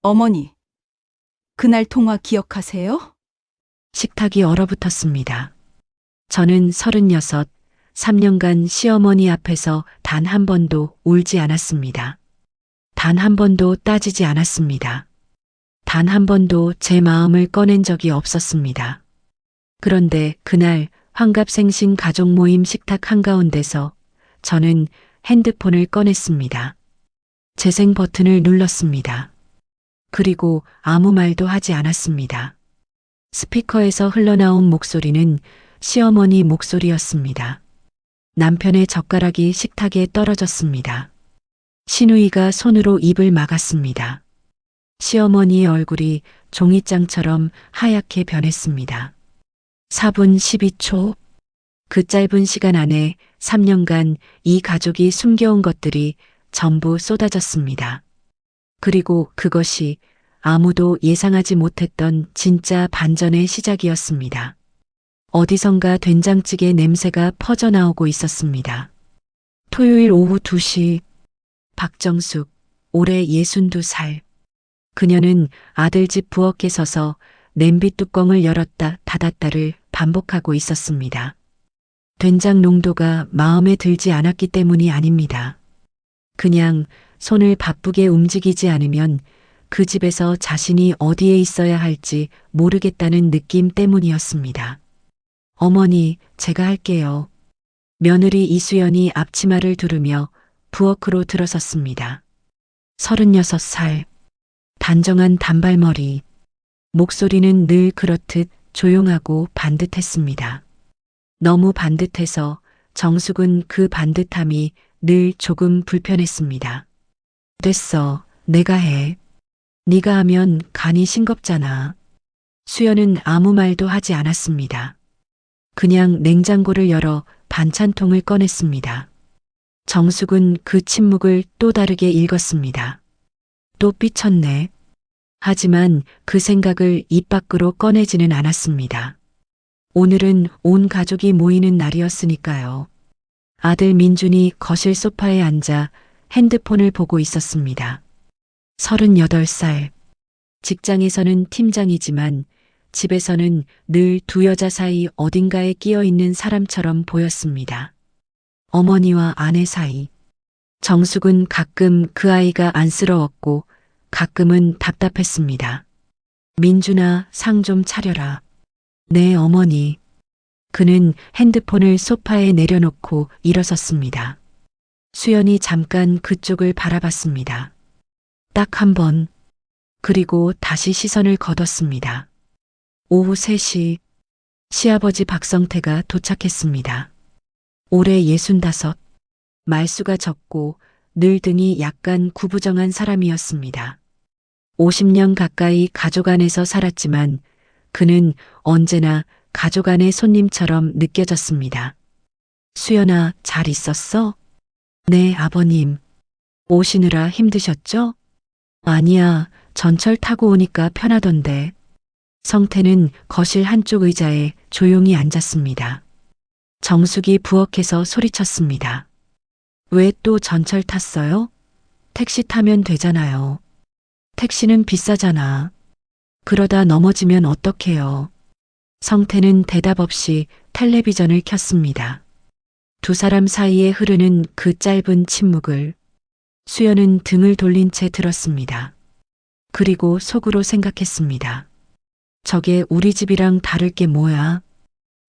어머니, 그날 통화 기억하세요? 식탁이 얼어붙었습니다. 저는 36, 3년간 시어머니 앞에서 단 한 번도 울지 않았습니다. 단 한 번도 따지지 않았습니다. 단 한 번도 제 마음을 꺼낸 적이 없었습니다. 그런데 그날 환갑생신 가족 모임 식탁 한가운데서 저는 핸드폰을 꺼냈습니다. 재생 버튼을 눌렀습니다. 그리고 아무 말도 하지 않았습니다. 스피커에서 흘러나온 목소리는 시어머니 목소리였습니다. 남편의 젓가락이 식탁에 떨어졌습니다. 시누이가 손으로 입을 막았습니다. 시어머니의 얼굴이 종이장처럼 하얗게 변했습니다. 4분 12초. 그 짧은 시간 안에 3년간 이 가족이 숨겨온 것들이 전부 쏟아졌습니다. 그리고 그것이 아무도 예상하지 못했던 진짜 반전의 시작이었습니다. 어디선가 된장찌개 냄새가 퍼져나오고 있었습니다. 토요일 오후 2시, 박정숙, 올해 62살. 그녀는 아들 집 부엌에 서서 냄비 뚜껑을 열었다 닫았다를 반복하고 있었습니다. 된장 농도가 마음에 들지 않았기 때문이 아닙니다. 그냥 손을 바쁘게 움직이지 않으면 그 집에서 자신이 어디에 있어야 할지 모르겠다는 느낌 때문이었습니다. 어머니, 제가 할게요. 며느리 이수연이 앞치마를 두르며 부엌으로 들어섰습니다. 36살. 단정한 단발머리. 목소리는 늘 그렇듯 조용하고 반듯했습니다. 너무 반듯해서 정숙은 그 반듯함이 늘 조금 불편했습니다. 됐어, 내가 해. 네가 하면 간이 싱겁잖아. 수연은 아무 말도 하지 않았습니다. 그냥 냉장고를 열어 반찬통을 꺼냈습니다. 정숙은 그 침묵을 또 다르게 읽었습니다. 또 삐쳤네. 하지만 그 생각을 입 밖으로 꺼내지는 않았습니다. 오늘은 온 가족이 모이는 날이었으니까요. 아들 민준이 거실 소파에 앉아 핸드폰을 보고 있었습니다. 38살. 직장에서는 팀장이지만 집에서는 늘 두 여자 사이 어딘가에 끼어 있는 사람처럼 보였습니다. 어머니와 아내 사이. 정숙은 가끔 그 아이가 안쓰러웠고 가끔은 답답했습니다. 민준아, 상 좀 차려라. 네, 어머니. 그는 핸드폰을 소파에 내려놓고 일어섰습니다. 수연이 잠깐 그쪽을 바라봤습니다. 딱 한 번. 그리고 다시 시선을 거뒀습니다. 오후 3시, 시아버지 박성태가 도착했습니다. 올해 65, 말수가 적고 늘 등이 약간 구부정한 사람이었습니다. 50년 가까이 가족 안에서 살았지만 그는 언제나 가족 안의 손님처럼 느껴졌습니다. 수연아, 잘 있었어? 네, 아버님. 오시느라 힘드셨죠? 아니야, 전철 타고 오니까 편하던데. 성태는 거실 한쪽 의자에 조용히 앉았습니다. 정숙이 부엌에서 소리쳤습니다. 왜 또 전철 탔어요? 택시 타면 되잖아요. 택시는 비싸잖아. 그러다 넘어지면 어떡해요. 성태는 대답 없이 텔레비전을 켰습니다. 두 사람 사이에 흐르는 그 짧은 침묵을 수연은 등을 돌린 채 들었습니다. 그리고 속으로 생각했습니다. 저게 우리 집이랑 다를 게 뭐야?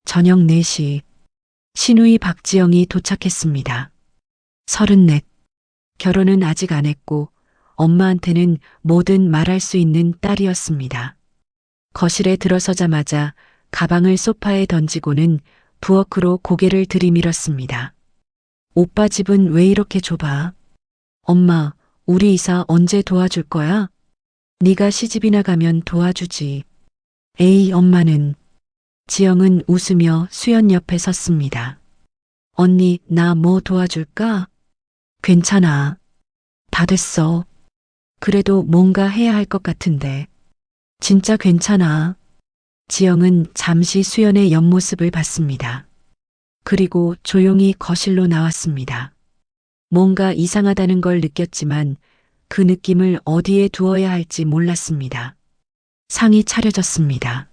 저녁 4시. 시누이 박지영이 도착했습니다. 34. 결혼은 아직 안 했고 엄마한테는 뭐든 말할 수 있는 딸이었습니다. 거실에 들어서자마자 가방을 소파에 던지고는 부엌으로 고개를 들이밀었습니다. 오빠 집은 왜 이렇게 좁아? 엄마, 우리 이사 언제 도와줄 거야? 네가 시집이나 가면 도와주지. 에이, 엄마는. 지영은 웃으며 수연 옆에 섰습니다. 언니, 나 뭐 도와줄까? 괜찮아. 다 됐어. 그래도 뭔가 해야 할 것 같은데. 진짜 괜찮아. 지영은 잠시 수연의 옆모습을 봤습니다. 그리고 조용히 거실로 나왔습니다. 뭔가 이상하다는 걸 느꼈지만 그 느낌을 어디에 두어야 할지 몰랐습니다. 상이 차려졌습니다.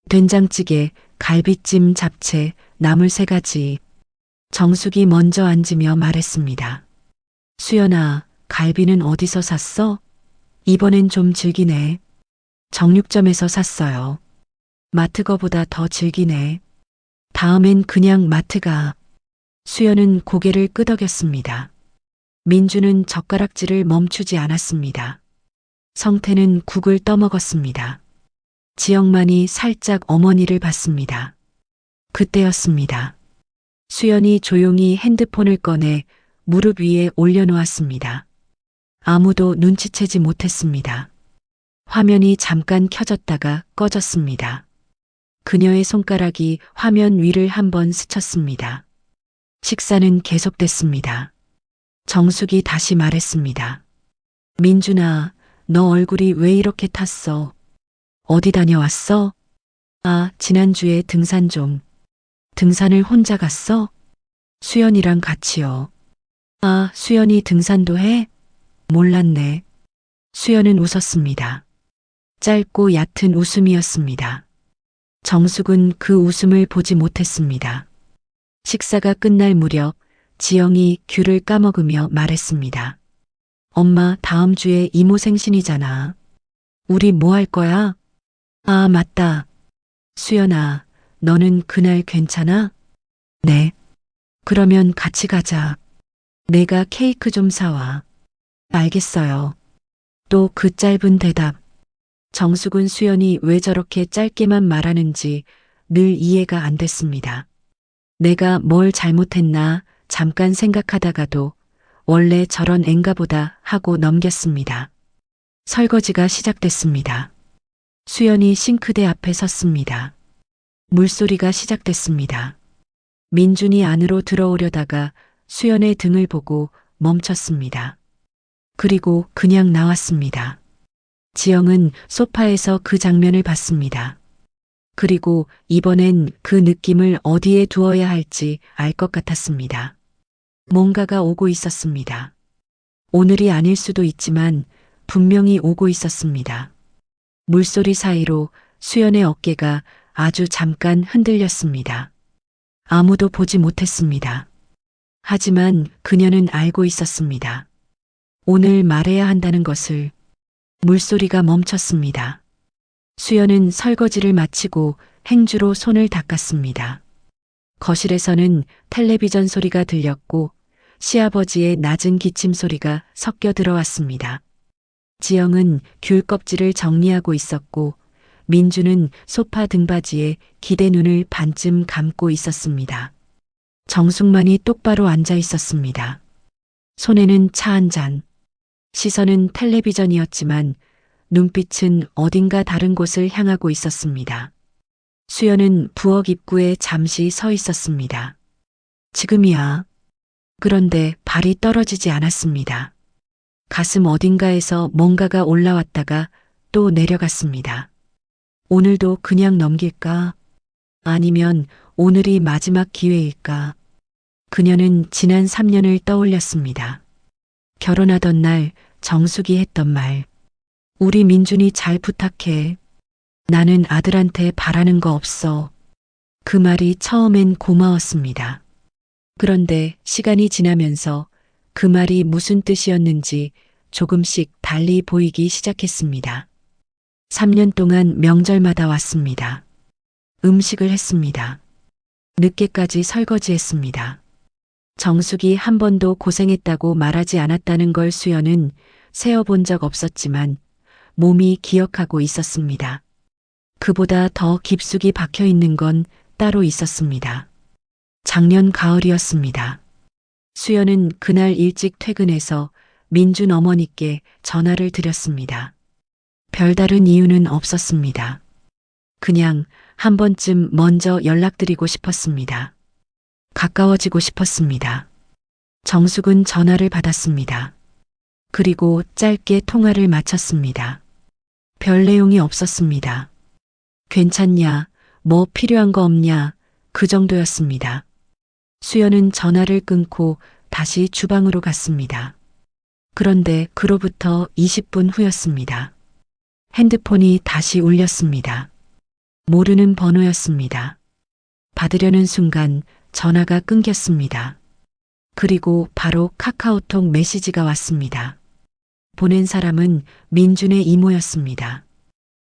된장찌개, 갈비찜, 잡채, 나물 3가지. 정숙이 먼저 앉으며 말했습니다. 수연아, 갈비는 어디서 샀어? 이번엔 좀 질기네. 정육점에서 샀어요. 마트 거보다 더 질기네. 다음엔 그냥 마트 가. 수연은 고개를 끄덕였습니다. 민주는 젓가락질을 멈추지 않았습니다. 성태는 국을 떠먹었습니다. 지영만이 살짝 어머니를 봤습니다. 그때였습니다. 수연이 조용히 핸드폰을 꺼내 무릎 위에 올려놓았습니다. 아무도 눈치채지 못했습니다. 화면이 잠깐 켜졌다가 꺼졌습니다. 그녀의 손가락이 화면 위를 한번 스쳤습니다. 식사는 계속됐습니다. 정숙이 다시 말했습니다. 민준아, 너 얼굴이 왜 이렇게 탔어? 어디 다녀왔어? 아, 지난주에 등산 좀. 등산을 혼자 갔어? 수연이랑 같이요. 아, 수연이 등산도 해? 몰랐네. 수연은 웃었습니다. 짧고 얕은 웃음이었습니다. 정숙은 그 웃음을 보지 못했습니다. 식사가 끝날 무렵 지영이 귤을 까먹으며 말했습니다. 엄마, 다음 주에 이모 생신이잖아. 우리 뭐 할 거야? 아, 맞다. 수연아, 너는 그날 괜찮아? 네. 그러면 같이 가자. 내가 케이크 좀 사와. 알겠어요. 또 그 짧은 대답. 정숙은 수연이 왜 저렇게 짧게만 말하는지 늘 이해가 안 됐습니다. 내가 뭘 잘못했나 잠깐 생각하다가도 원래 저런 앤가 보다 하고 넘겼습니다. 설거지가 시작됐습니다. 수연이 싱크대 앞에 섰습니다. 물소리가 시작됐습니다. 민준이 안으로 들어오려다가 수연의 등을 보고 멈췄습니다. 그리고 그냥 나왔습니다. 지영은 소파에서 그 장면을 봤습니다. 그리고 이번엔 그 느낌을 어디에 두어야 할지 알 것 같았습니다. 뭔가가 오고 있었습니다. 오늘이 아닐 수도 있지만 분명히 오고 있었습니다. 물소리 사이로 수연의 어깨가 아주 잠깐 흔들렸습니다. 아무도 보지 못했습니다. 하지만 그녀는 알고 있었습니다. 오늘 말해야 한다는 것을. 물소리가 멈췄습니다. 수연은 설거지를 마치고 행주로 손을 닦았습니다. 거실에서는 텔레비전 소리가 들렸고 시아버지의 낮은 기침 소리가 섞여 들어왔습니다. 지영은 귤 껍질을 정리하고 있었고 민주는 소파 등받이에 기대 눈을 반쯤 감고 있었습니다. 정숙만이 똑바로 앉아 있었습니다. 손에는 차 한 잔. 시선은 텔레비전이었지만 눈빛은 어딘가 다른 곳을 향하고 있었습니다. 수연은 부엌 입구에 잠시 서 있었습니다. 지금이야. 그런데 발이 떨어지지 않았습니다. 가슴 어딘가에서 뭔가가 올라왔다가 또 내려갔습니다. 오늘도 그냥 넘길까? 아니면 오늘이 마지막 기회일까? 그녀는 지난 3년을 떠올렸습니다. 결혼하던 날 정숙이 했던 말. 우리 민준이 잘 부탁해. 나는 아들한테 바라는 거 없어. 그 말이 처음엔 고마웠습니다. 그런데 시간이 지나면서 그 말이 무슨 뜻이었는지 조금씩 달리 보이기 시작했습니다. 3년 동안 명절마다 왔습니다. 음식을 했습니다. 늦게까지 설거지했습니다. 정숙이 한 번도 고생했다고 말하지 않았다는 걸 수연은 세어본 적 없었지만 몸이 기억하고 있었습니다. 그보다 더 깊숙이 박혀 있는 건 따로 있었습니다. 작년 가을이었습니다. 수연은 그날 일찍 퇴근해서 민준 어머니께 전화를 드렸습니다. 별다른 이유는 없었습니다. 그냥 한 번쯤 먼저 연락드리고 싶었습니다. 가까워지고 싶었습니다. 정숙은 전화를 받았습니다. 그리고 짧게 통화를 마쳤습니다. 별 내용이 없었습니다. 괜찮냐, 뭐 필요한 거 없냐, 그 정도였습니다. 수연은 전화를 끊고 다시 주방으로 갔습니다. 그런데 그로부터 20분 후였습니다. 핸드폰이 다시 울렸습니다. 모르는 번호였습니다. 받으려는 순간 전화가 끊겼습니다. 그리고 바로 카카오톡 메시지가 왔습니다. 보낸 사람은 민준의 이모였습니다.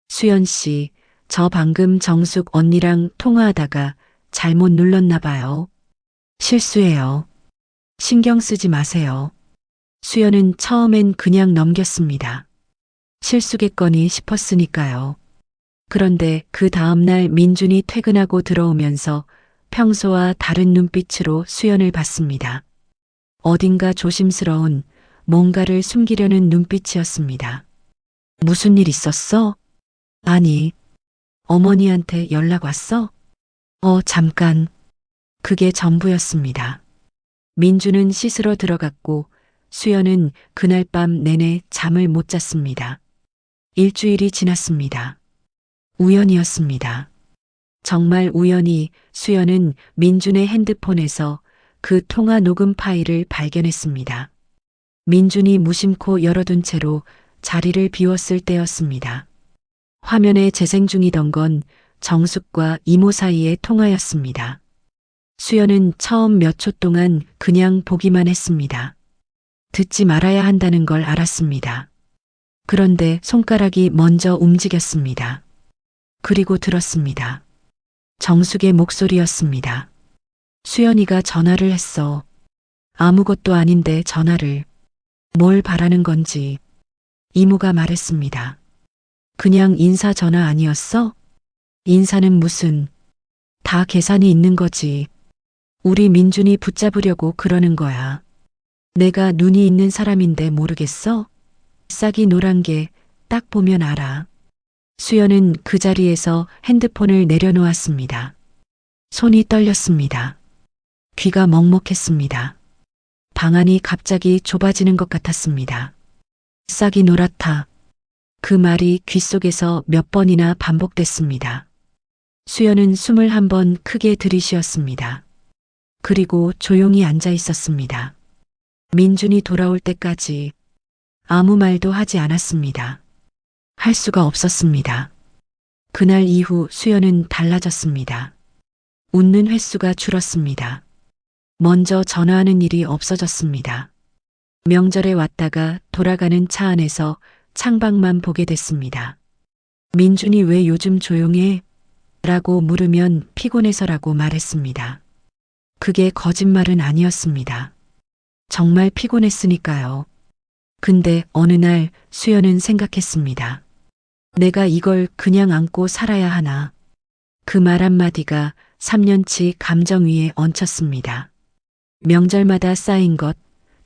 수연 씨, 저 방금 정숙 언니랑 통화하다가 잘못 눌렀나 봐요. 실수예요. 신경 쓰지 마세요. 수연은 처음엔 그냥 넘겼습니다. 실수겠거니 싶었으니까요. 그런데 그 다음날 민준이 퇴근하고 들어오면서 평소와 다른 눈빛으로 수연을 봤습니다. 어딘가 조심스러운 뭔가를 숨기려는 눈빛이었습니다. 무슨 일 있었어? 아니, 어머니한테 연락 왔어? 잠깐. 그게 전부였습니다. 민주는 씻으러 들어갔고 수연은 그날 밤 내내 잠을 못 잤습니다. 일주일이 지났습니다. 우연이었습니다. 정말 우연히 수연은 민준의 핸드폰에서 그 통화 녹음 파일을 발견했습니다. 민준이 무심코 열어둔 채로 자리를 비웠을 때였습니다. 화면에 재생 중이던 건 정숙과 이모 사이의 통화였습니다. 수연은 처음 몇 초 동안 그냥 보기만 했습니다. 듣지 말아야 한다는 걸 알았습니다. 그런데 손가락이 먼저 움직였습니다. 그리고 들었습니다. 정숙의 목소리였습니다. 수연이가 전화를 했어. 아무것도 아닌데 전화를. 뭘 바라는 건지. 이모가 말했습니다. 그냥 인사 전화 아니었어? 인사는 무슨. 다 계산이 있는 거지. 우리 민준이 붙잡으려고 그러는 거야. 내가 눈이 있는 사람인데 모르겠어? 싹이 노란 게 딱 보면 알아. 수연은 그 자리에서 핸드폰을 내려놓았습니다. 손이 떨렸습니다. 귀가 먹먹했습니다. 방안이 갑자기 좁아지는 것 같았습니다. 싹이 노랗다. 그 말이 귓속에서 몇 번이나 반복됐습니다. 수연은 숨을 한 번 크게 들이쉬었습니다. 그리고 조용히 앉아 있었습니다. 민준이 돌아올 때까지 아무 말도 하지 않았습니다. 할 수가 없었습니다. 그날 이후 수연은 달라졌습니다. 웃는 횟수가 줄었습니다. 먼저 전화하는 일이 없어졌습니다. 명절에 왔다가 돌아가는 차 안에서 창밖만 보게 됐습니다. 민준이 왜 요즘 조용해? 라고 물으면 피곤해서라고 말했습니다. 그게 거짓말은 아니었습니다. 정말 피곤했으니까요. 근데 어느 날 수연은 생각했습니다. 내가 이걸 그냥 안고 살아야 하나. 그 말 한마디가 3년치 감정 위에 얹혔습니다. 명절마다 쌓인 것,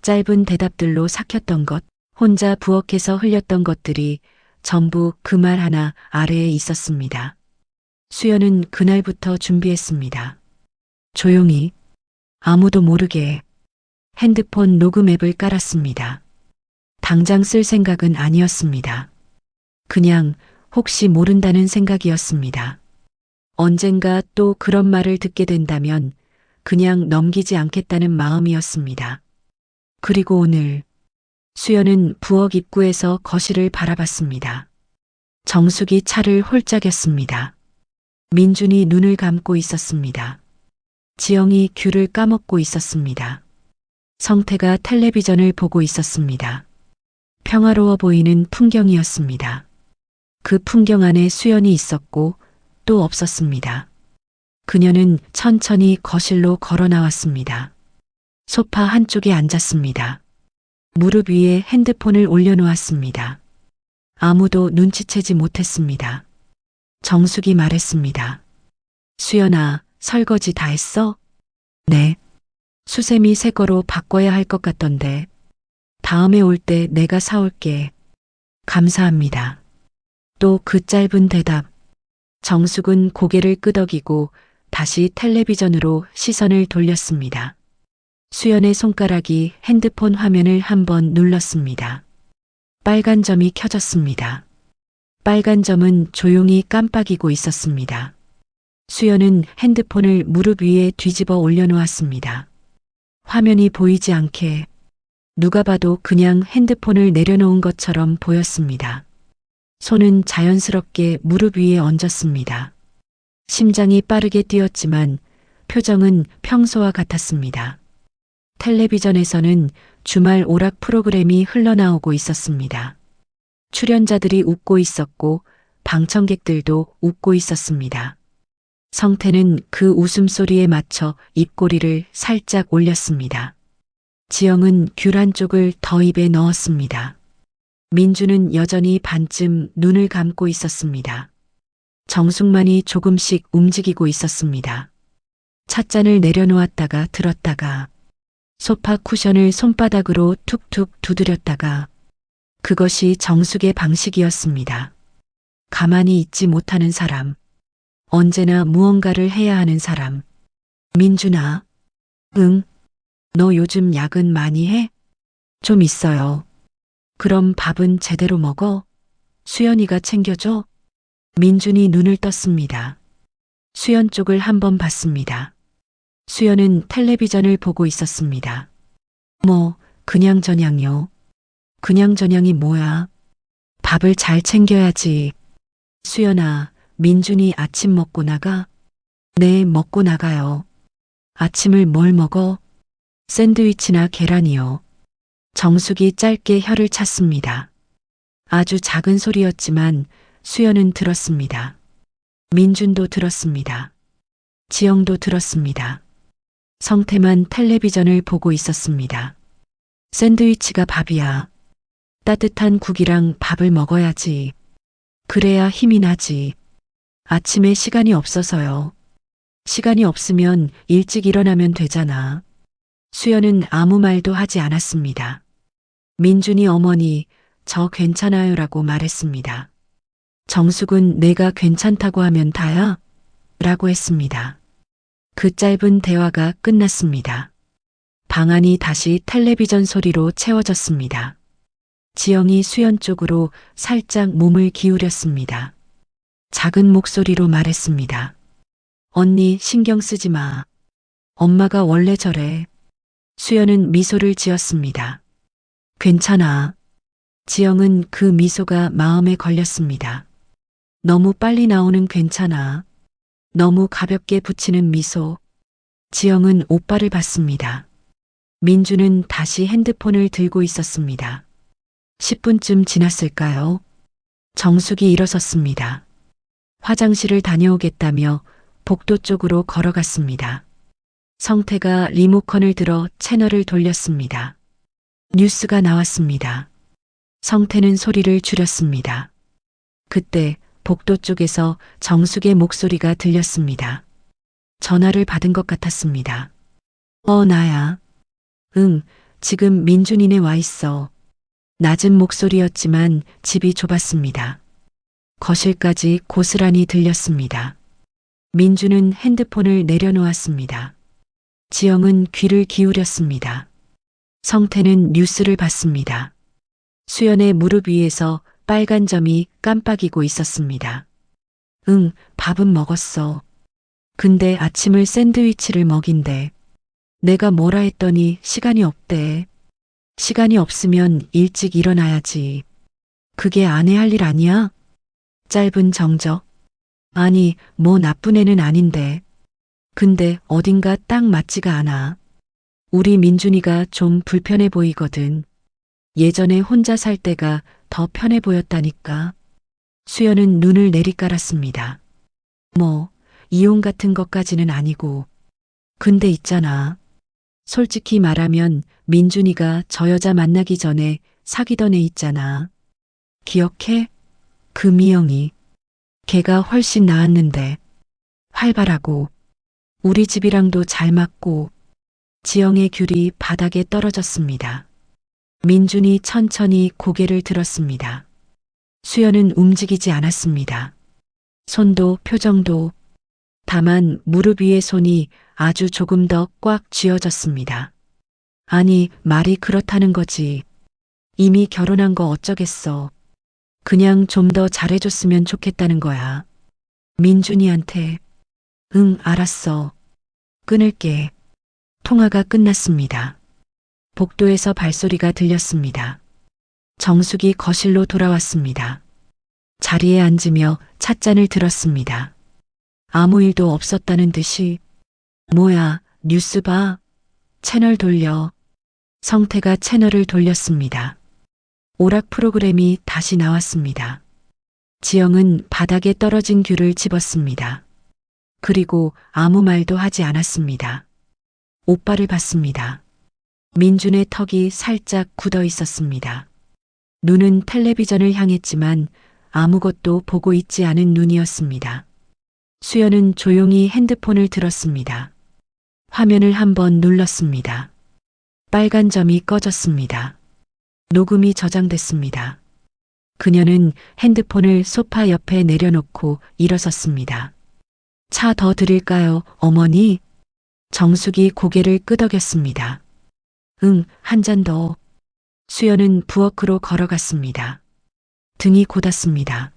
짧은 대답들로 삭혔던 것, 혼자 부엌에서 흘렸던 것들이 전부 그 말 하나 아래에 있었습니다. 수연은 그날부터 준비했습니다. 조용히, 아무도 모르게 핸드폰 녹음 앱을 깔았습니다. 당장 쓸 생각은 아니었습니다. 그냥 혹시 모른다는 생각이었습니다. 언젠가 또 그런 말을 듣게 된다면 그냥 넘기지 않겠다는 마음이었습니다. 그리고 오늘 수연은 부엌 입구에서 거실을 바라봤습니다. 정숙이 차를 홀짝였습니다. 민준이 눈을 감고 있었습니다. 지영이 귤을 까먹고 있었습니다. 성태가 텔레비전을 보고 있었습니다. 평화로워 보이는 풍경이었습니다. 그 풍경 안에 수연이 있었고 또 없었습니다. 그녀는 천천히 거실로 걸어 나왔습니다. 소파 한쪽에 앉았습니다. 무릎 위에 핸드폰을 올려놓았습니다. 아무도 눈치채지 못했습니다. 정숙이 말했습니다. 수연아, 설거지 다 했어? 네. 수세미 새 거로 바꿔야 할 것 같던데. 다음에 올 때 내가 사올게. 감사합니다. 또 그 짧은 대답. 정숙은 고개를 끄덕이고 다시 텔레비전으로 시선을 돌렸습니다. 수연의 손가락이 핸드폰 화면을 한번 눌렀습니다. 빨간 점이 켜졌습니다. 빨간 점은 조용히 깜빡이고 있었습니다. 수연은 핸드폰을 무릎 위에 뒤집어 올려놓았습니다. 화면이 보이지 않게 누가 봐도 그냥 핸드폰을 내려놓은 것처럼 보였습니다. 손은 자연스럽게 무릎 위에 얹었습니다. 심장이 빠르게 뛰었지만 표정은 평소와 같았습니다. 텔레비전에서는 주말 오락 프로그램이 흘러나오고 있었습니다. 출연자들이 웃고 있었고 방청객들도 웃고 있었습니다. 성태는 그 웃음소리에 맞춰 입꼬리를 살짝 올렸습니다. 지영은 귤 한쪽을 더 입에 넣었습니다. 민주는 여전히 반쯤 눈을 감고 있었습니다. 정숙만이 조금씩 움직이고 있었습니다. 찻잔을 내려놓았다가 들었다가 소파 쿠션을 손바닥으로 툭툭 두드렸다가 그것이 정숙의 방식이었습니다. 가만히 있지 못하는 사람, 언제나 무언가를 해야 하는 사람. 민준아, 응, 너 요즘 야근 많이 해? 좀 있어요. 그럼 밥은 제대로 먹어? 수연이가 챙겨줘? 민준이 눈을 떴습니다. 수연 쪽을 한번 봤습니다. 수연은 텔레비전을 보고 있었습니다. 그냥저냥요. 그냥저냥이 뭐야? 밥을 잘 챙겨야지. 수연아, 민준이 아침 먹고 나가? 네, 먹고 나가요. 아침을 뭘 먹어? 샌드위치나 계란이요. 정숙이 짧게 혀를 찼습니다. 아주 작은 소리였지만 수연은 들었습니다. 민준도 들었습니다. 지영도 들었습니다. 성태만 텔레비전을 보고 있었습니다. 샌드위치가 밥이야. 따뜻한 국이랑 밥을 먹어야지. 그래야 힘이 나지. 아침에 시간이 없어서요. 시간이 없으면 일찍 일어나면 되잖아. 수연은 아무 말도 하지 않았습니다. 민준이 어머니, 저 괜찮아요라고 말했습니다. 정숙은 내가 괜찮다고 하면 다야? 라고 했습니다. 그 짧은 대화가 끝났습니다. 방 안이 다시 텔레비전 소리로 채워졌습니다. 지영이 수연 쪽으로 살짝 몸을 기울였습니다. 작은 목소리로 말했습니다. 언니 신경 쓰지 마. 엄마가 원래 저래. 수연은 미소를 지었습니다. 괜찮아. 지영은 그 미소가 마음에 걸렸습니다. 너무 빨리 나오는 괜찮아. 너무 가볍게 붙이는 미소. 지영은 오빠를 봤습니다. 민주는 다시 핸드폰을 들고 있었습니다. 10분쯤 지났을까요? 정숙이 일어섰습니다. 화장실을 다녀오겠다며 복도 쪽으로 걸어갔습니다. 성태가 리모컨을 들어 채널을 돌렸습니다. 뉴스가 나왔습니다. 성태는 소리를 줄였습니다. 그때 복도 쪽에서 정숙의 목소리가 들렸습니다. 전화를 받은 것 같았습니다. 나야. 응, 지금 민준이네 와 있어. 낮은 목소리였지만 집이 좁았습니다. 거실까지 고스란히 들렸습니다. 민주는 핸드폰을 내려놓았습니다. 지영은 귀를 기울였습니다. 성태는 뉴스를 봤습니다. 수연의 무릎 위에서 빨간 점이 깜빡이고 있었습니다. 응, 밥은 먹었어. 근데 아침을 샌드위치를 먹인대. 내가 뭐라 했더니 시간이 없대. 시간이 없으면 일찍 일어나야지. 그게 아내 할 일 아니야? 짧은 정적. 아니, 뭐 나쁜 애는 아닌데. 근데 어딘가 딱 맞지가 않아. 우리 민준이가 좀 불편해 보이거든. 예전에 혼자 살 때가 더 편해 보였다니까. 수연은 눈을 내리깔았습니다. 이혼 같은 것까지는 아니고. 근데 있잖아. 솔직히 말하면 민준이가 저 여자 만나기 전에 사귀던 애 있잖아. 기억해? 그 미영이. 걔가 훨씬 나았는데. 활발하고. 우리 집이랑도 잘 맞고. 지영의 귤이 바닥에 떨어졌습니다. 민준이 천천히 고개를 들었습니다. 수연은 움직이지 않았습니다. 손도 표정도. 다만 무릎 위의 손이 아주 조금 더 꽉 쥐어졌습니다. 아니, 말이 그렇다는 거지. 이미 결혼한 거 어쩌겠어. 그냥 좀 더 잘해줬으면 좋겠다는 거야. 민준이한테. 응, 알았어. 끊을게. 통화가 끝났습니다. 복도에서 발소리가 들렸습니다. 정숙이 거실로 돌아왔습니다. 자리에 앉으며 찻잔을 들었습니다. 아무 일도 없었다는 듯이 뭐야, 뉴스 봐. 채널 돌려. 성태가 채널을 돌렸습니다. 오락 프로그램이 다시 나왔습니다. 지영은 바닥에 떨어진 귤을 집었습니다. 그리고 아무 말도 하지 않았습니다. 오빠를 봤습니다. 민준의 턱이 살짝 굳어 있었습니다. 눈은 텔레비전을 향했지만 아무것도 보고 있지 않은 눈이었습니다. 수연은 조용히 핸드폰을 들었습니다. 화면을 한번 눌렀습니다. 빨간 점이 꺼졌습니다. 녹음이 저장됐습니다. 그녀는 핸드폰을 소파 옆에 내려놓고 일어섰습니다. 차 더 드릴까요, 어머니? 정숙이 고개를 끄덕였습니다. 응, 한 잔 더. 수연은 부엌으로 걸어갔습니다. 등이 곧았습니다.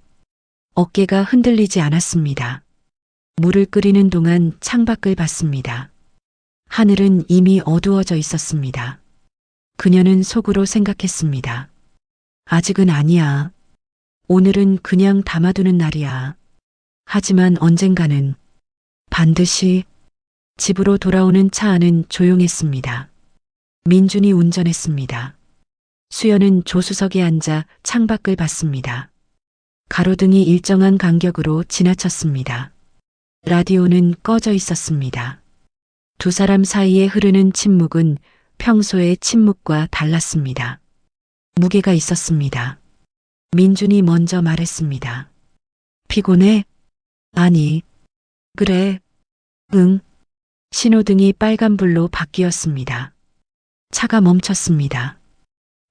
어깨가 흔들리지 않았습니다. 물을 끓이는 동안 창밖을 봤습니다. 하늘은 이미 어두워져 있었습니다. 그녀는 속으로 생각했습니다. 아직은 아니야. 오늘은 그냥 담아두는 날이야. 하지만 언젠가는 반드시. 집으로 돌아오는 차 안은 조용했습니다. 민준이 운전했습니다. 수연은 조수석에 앉아 창밖을 봤습니다. 가로등이 일정한 간격으로 지나쳤습니다. 라디오는 꺼져 있었습니다. 두 사람 사이에 흐르는 침묵은 평소의 침묵과 달랐습니다. 무게가 있었습니다. 민준이 먼저 말했습니다. 피곤해? 아니. 그래. 응. 신호등이 빨간불로 바뀌었습니다. 차가 멈췄습니다.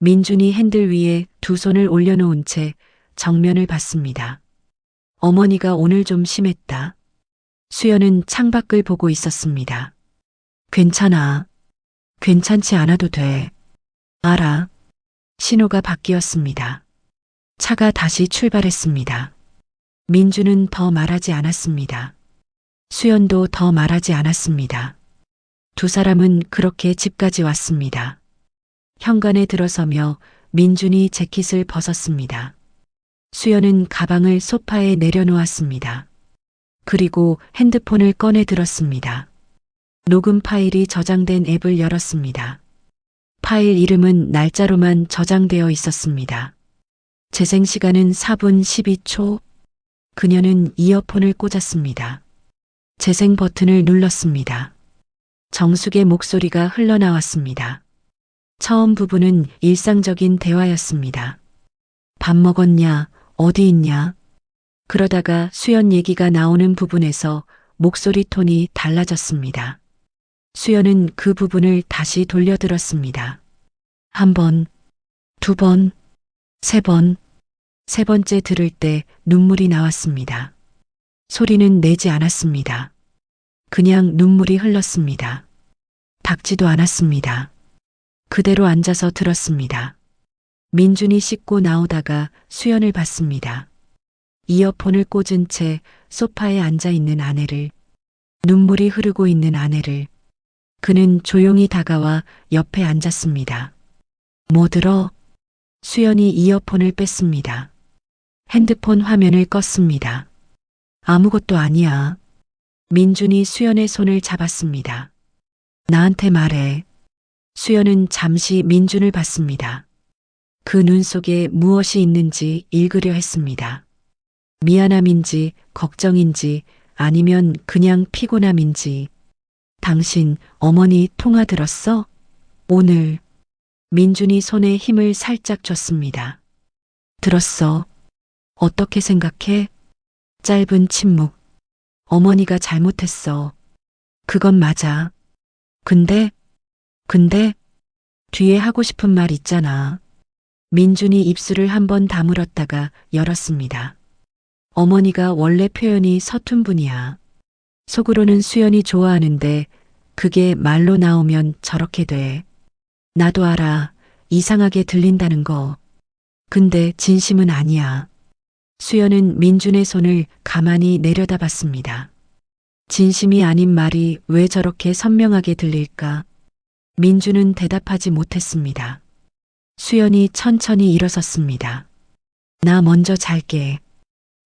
민준이 핸들 위에 두 손을 올려놓은 채 정면을 봤습니다. 어머니가 오늘 좀 심했다. 수연은 창밖을 보고 있었습니다. 괜찮아. 괜찮지 않아도 돼. 알아. 신호가 바뀌었습니다. 차가 다시 출발했습니다. 민주는 더 말하지 않았습니다. 수연도 더 말하지 않았습니다. 두 사람은 그렇게 집까지 왔습니다. 현관에 들어서며 민준이 재킷을 벗었습니다. 수연은 가방을 소파에 내려놓았습니다. 그리고 핸드폰을 꺼내 들었습니다. 녹음 파일이 저장된 앱을 열었습니다. 파일 이름은 날짜로만 저장되어 있었습니다. 재생 시간은 4분 12초. 그녀는 이어폰을 꽂았습니다. 재생 버튼을 눌렀습니다. 정숙의 목소리가 흘러나왔습니다. 처음 부분은 일상적인 대화였습니다. 밥 먹었냐? 어디 있냐? 그러다가 수연 얘기가 나오는 부분에서 목소리 톤이 달라졌습니다. 수연은 그 부분을 다시 돌려들었습니다. 한 번, 두 번, 세 번, 세 번째 들을 때 눈물이 나왔습니다. 소리는 내지 않았습니다. 그냥 눈물이 흘렀습니다. 닦지도 않았습니다. 그대로 앉아서 들었습니다. 민준이 씻고 나오다가 수연을 봤습니다. 이어폰을 꽂은 채 소파에 앉아 있는 아내를, 눈물이 흐르고 있는 아내를. 그는 조용히 다가와 옆에 앉았습니다. 뭐 들어? 수연이 이어폰을 뺐습니다. 핸드폰 화면을 껐습니다. 아무것도 아니야. 민준이 수연의 손을 잡았습니다. 나한테 말해. 수연은 잠시 민준을 봤습니다. 그 눈 속에 무엇이 있는지 읽으려 했습니다. 미안함인지 걱정인지 아니면 그냥 피곤함인지. 당신 어머니 통화 들었어? 오늘. 민준이 손에 힘을 살짝 줬습니다. 들었어. 어떻게 생각해? 짧은 침묵. 어머니가 잘못했어. 그건 맞아. 근데 뒤에 하고 싶은 말 있잖아. 민준이 입술을 한번 다물었다가 열었습니다. 어머니가 원래 표현이 서툰 분이야. 속으로는 수연이 좋아하는데 그게 말로 나오면 저렇게 돼. 나도 알아. 이상하게 들린다는 거. 근데 진심은 아니야. 수연은 민준의 손을 가만히 내려다봤습니다. 진심이 아닌 말이 왜 저렇게 선명하게 들릴까? 민주는 대답하지 못했습니다. 수연이 천천히 일어섰습니다. 나 먼저 잘게.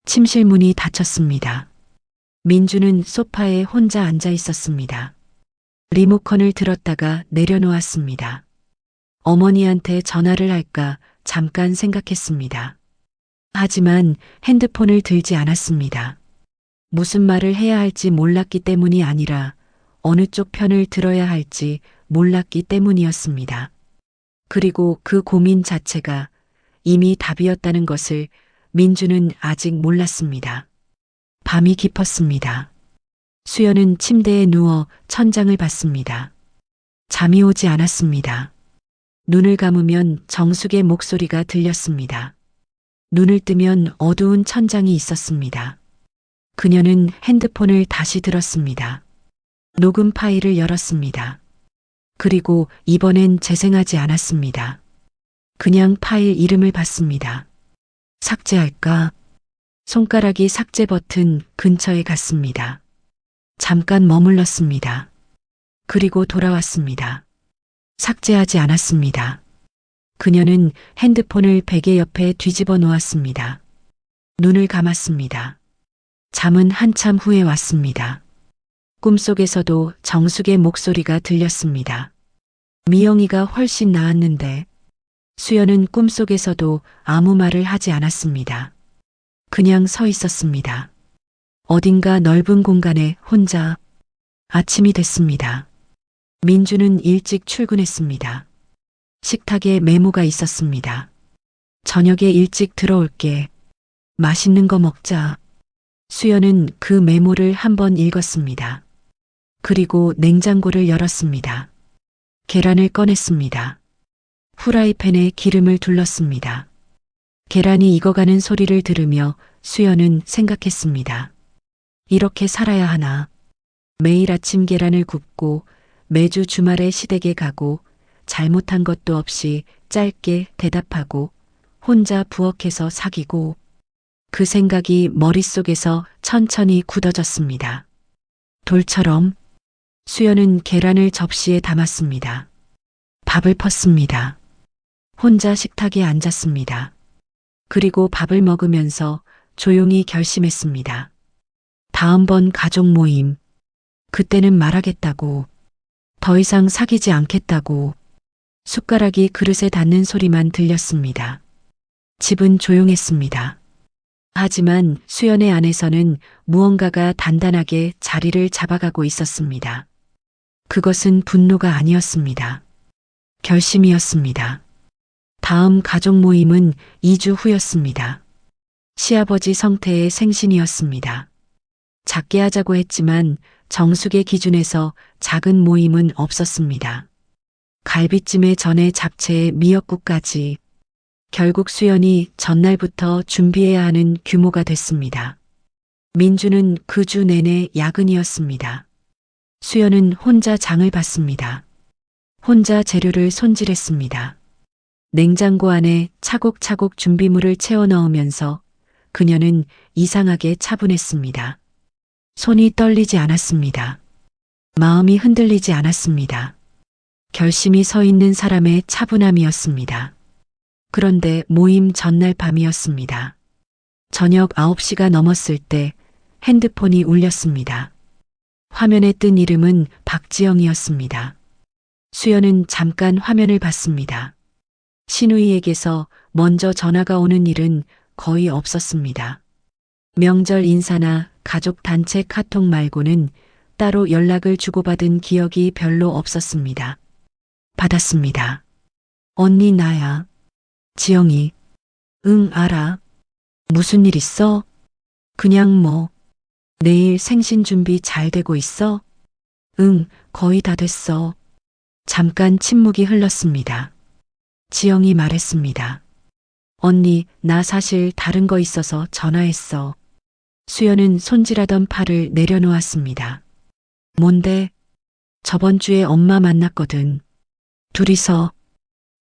침실 문이 닫혔습니다. 민주는 소파에 혼자 앉아 있었습니다. 리모컨을 들었다가 내려놓았습니다. 어머니한테 전화를 할까 잠깐 생각했습니다. 하지만 핸드폰을 들지 않았습니다. 무슨 말을 해야 할지 몰랐기 때문이 아니라 어느 쪽 편을 들어야 할지 몰랐기 때문이었습니다. 그리고 그 고민 자체가 이미 답이었다는 것을 민주는 아직 몰랐습니다. 밤이 깊었습니다. 수연은 침대에 누워 천장을 봤습니다. 잠이 오지 않았습니다. 눈을 감으면 정숙의 목소리가 들렸습니다. 눈을 뜨면 어두운 천장이 있었습니다. 그녀는 핸드폰을 다시 들었습니다. 녹음 파일을 열었습니다. 그리고 이번엔 재생하지 않았습니다. 그냥 파일 이름을 봤습니다. 삭제할까? 손가락이 삭제 버튼 근처에 갔습니다. 잠깐 머물렀습니다. 그리고 돌아왔습니다. 삭제하지 않았습니다. 그녀는 핸드폰을 베개 옆에 뒤집어 놓았습니다. 눈을 감았습니다. 잠은 한참 후에 왔습니다. 꿈속에서도 정숙의 목소리가 들렸습니다. 미영이가 훨씬 나았는데 수연은 꿈속에서도 아무 말을 하지 않았습니다. 그냥 서 있었습니다. 어딘가 넓은 공간에 혼자. 아침이 됐습니다. 민주는 일찍 출근했습니다. 식탁에 메모가 있었습니다. 저녁에 일찍 들어올게. 맛있는 거 먹자. 수연은 그 메모를 한번 읽었습니다. 그리고 냉장고를 열었습니다. 계란을 꺼냈습니다. 후라이팬에 기름을 둘렀습니다. 계란이 익어가는 소리를 들으며 수연은 생각했습니다. 이렇게 살아야 하나. 매일 아침 계란을 굽고 매주 주말에 시댁에 가고 잘못한 것도 없이 짧게 대답하고 혼자 부엌에서 사귀고. 그 생각이 머릿속에서 천천히 굳어졌습니다. 돌처럼. 수연은 계란을 접시에 담았습니다. 밥을 펐습니다. 혼자 식탁에 앉았습니다. 그리고 밥을 먹으면서 조용히 결심했습니다. 다음번 가족 모임. 그때는 말하겠다고. 더 이상 사귀지 않겠다고. 숟가락이 그릇에 닿는 소리만 들렸습니다. 집은 조용했습니다. 하지만 수연의 안에서는 무언가가 단단하게 자리를 잡아가고 있었습니다. 그것은 분노가 아니었습니다. 결심이었습니다. 다음 가족 모임은 2주 후였습니다. 시아버지 성태의 생신이었습니다. 작게 하자고 했지만 정숙의 기준에서 작은 모임은 없었습니다. 갈비찜에 전에 잡채에 미역국까지. 결국 수연이 전날부터 준비해야 하는 규모가 됐습니다. 민주는 그 주 내내 야근이었습니다. 수연은 혼자 장을 봤습니다. 혼자 재료를 손질했습니다. 냉장고 안에 차곡차곡 준비물을 채워 넣으면서 그녀는 이상하게 차분했습니다. 손이 떨리지 않았습니다. 마음이 흔들리지 않았습니다. 결심이 서 있는 사람의 차분함이었습니다. 그런데 모임 전날 밤이었습니다. 저녁 9시가 넘었을 때 핸드폰이 울렸습니다. 화면에 뜬 이름은 박지영이었습니다. 수연은 잠깐 화면을 봤습니다. 신우이에게서 먼저 전화가 오는 일은 거의 없었습니다. 명절 인사나 가족 단체 카톡 말고는 따로 연락을 주고받은 기억이 별로 없었습니다. 받았습니다. 언니 나야. 지영이. 응, 알아. 무슨 일 있어? 그냥 뭐. 내일 생신 준비 잘 되고 있어? 응, 거의 다 됐어. 잠깐 침묵이 흘렀습니다. 지영이 말했습니다. 언니, 나 사실 다른 거 있어서 전화했어. 수연은 손질하던 팔을 내려놓았습니다. 뭔데? 저번 주에 엄마 만났거든. 둘이서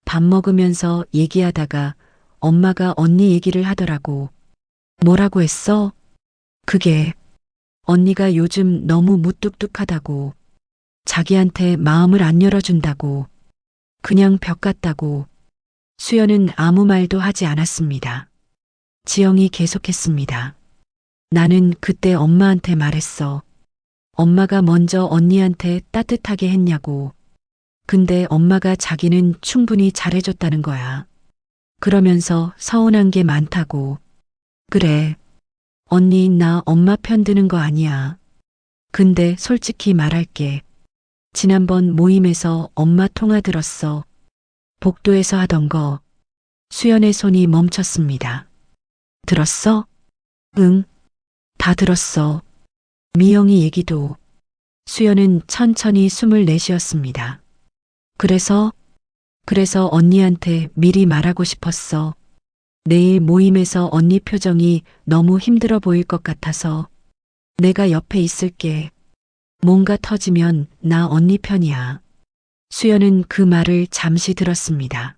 밥 먹으면서 얘기하다가 엄마가 언니 얘기를 하더라고. 뭐라고 했어? 그게 언니가 요즘 너무 무뚝뚝하다고. 자기한테 마음을 안 열어준다고, 그냥 벽 같다고. 수연은 아무 말도 하지 않았습니다. 지영이 계속했습니다. 나는 그때 엄마한테 말했어. 엄마가 먼저 언니한테 따뜻하게 했냐고. 근데 엄마가 자기는 충분히 잘해줬다는 거야. 그러면서 서운한 게 많다고. 그래. 언니, 나 엄마 편 드는 거 아니야. 근데 솔직히 말할게. 지난번 모임에서 엄마 통화 들었어. 복도에서 하던 거. 수연의 손이 멈췄습니다. 들었어? 응. 다 들었어. 미영이 얘기도. 수연은 천천히 숨을 내쉬었습니다. 그래서 언니한테 미리 말하고 싶었어. 내일 모임에서 언니 표정이 너무 힘들어 보일 것 같아서 내가 옆에 있을게. 뭔가 터지면 나 언니 편이야. 수연은 그 말을 잠시 들었습니다.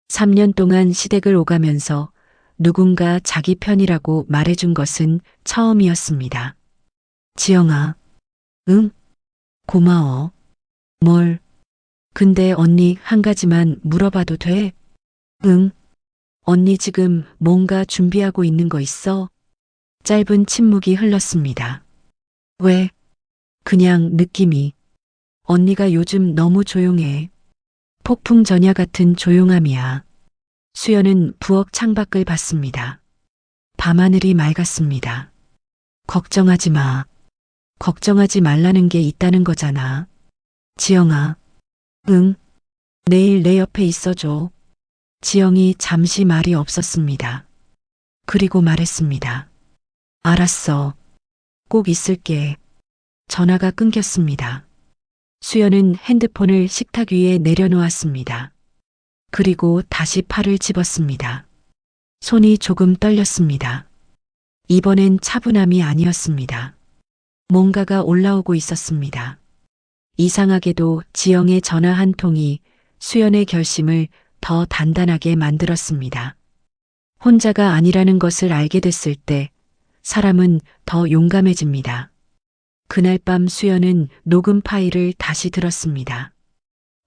3년 동안 시댁을 오가면서 누군가 자기 편이라고 말해준 것은 처음이었습니다. 지영아, 응? 고마워. 뭘? 근데 언니 한 가지만 물어봐도 돼? 응? 언니 지금 뭔가 준비하고 있는 거 있어? 짧은 침묵이 흘렀습니다. 왜? 그냥 느낌이. 언니가 요즘 너무 조용해. 폭풍 전야 같은 조용함이야. 수연은 부엌 창밖을 봤습니다. 밤하늘이 맑았습니다. 걱정하지 마. 걱정하지 말라는 게 있다는 거잖아. 지영아. 응. 내일 내 옆에 있어줘. 지영이 잠시 말이 없었습니다. 그리고 말했습니다. 알았어. 꼭 있을게. 전화가 끊겼습니다. 수연은 핸드폰을 식탁 위에 내려놓았습니다. 그리고 다시 팔을 집었습니다. 손이 조금 떨렸습니다. 이번엔 차분함이 아니었습니다. 뭔가가 올라오고 있었습니다. 이상하게도 지영의 전화 한 통이 수연의 결심을 더 단단하게 만들었습니다. 혼자가 아니라는 것을 알게 됐을 때 사람은 더 용감해집니다. 그날 밤 수연은 녹음 파일을 다시 들었습니다.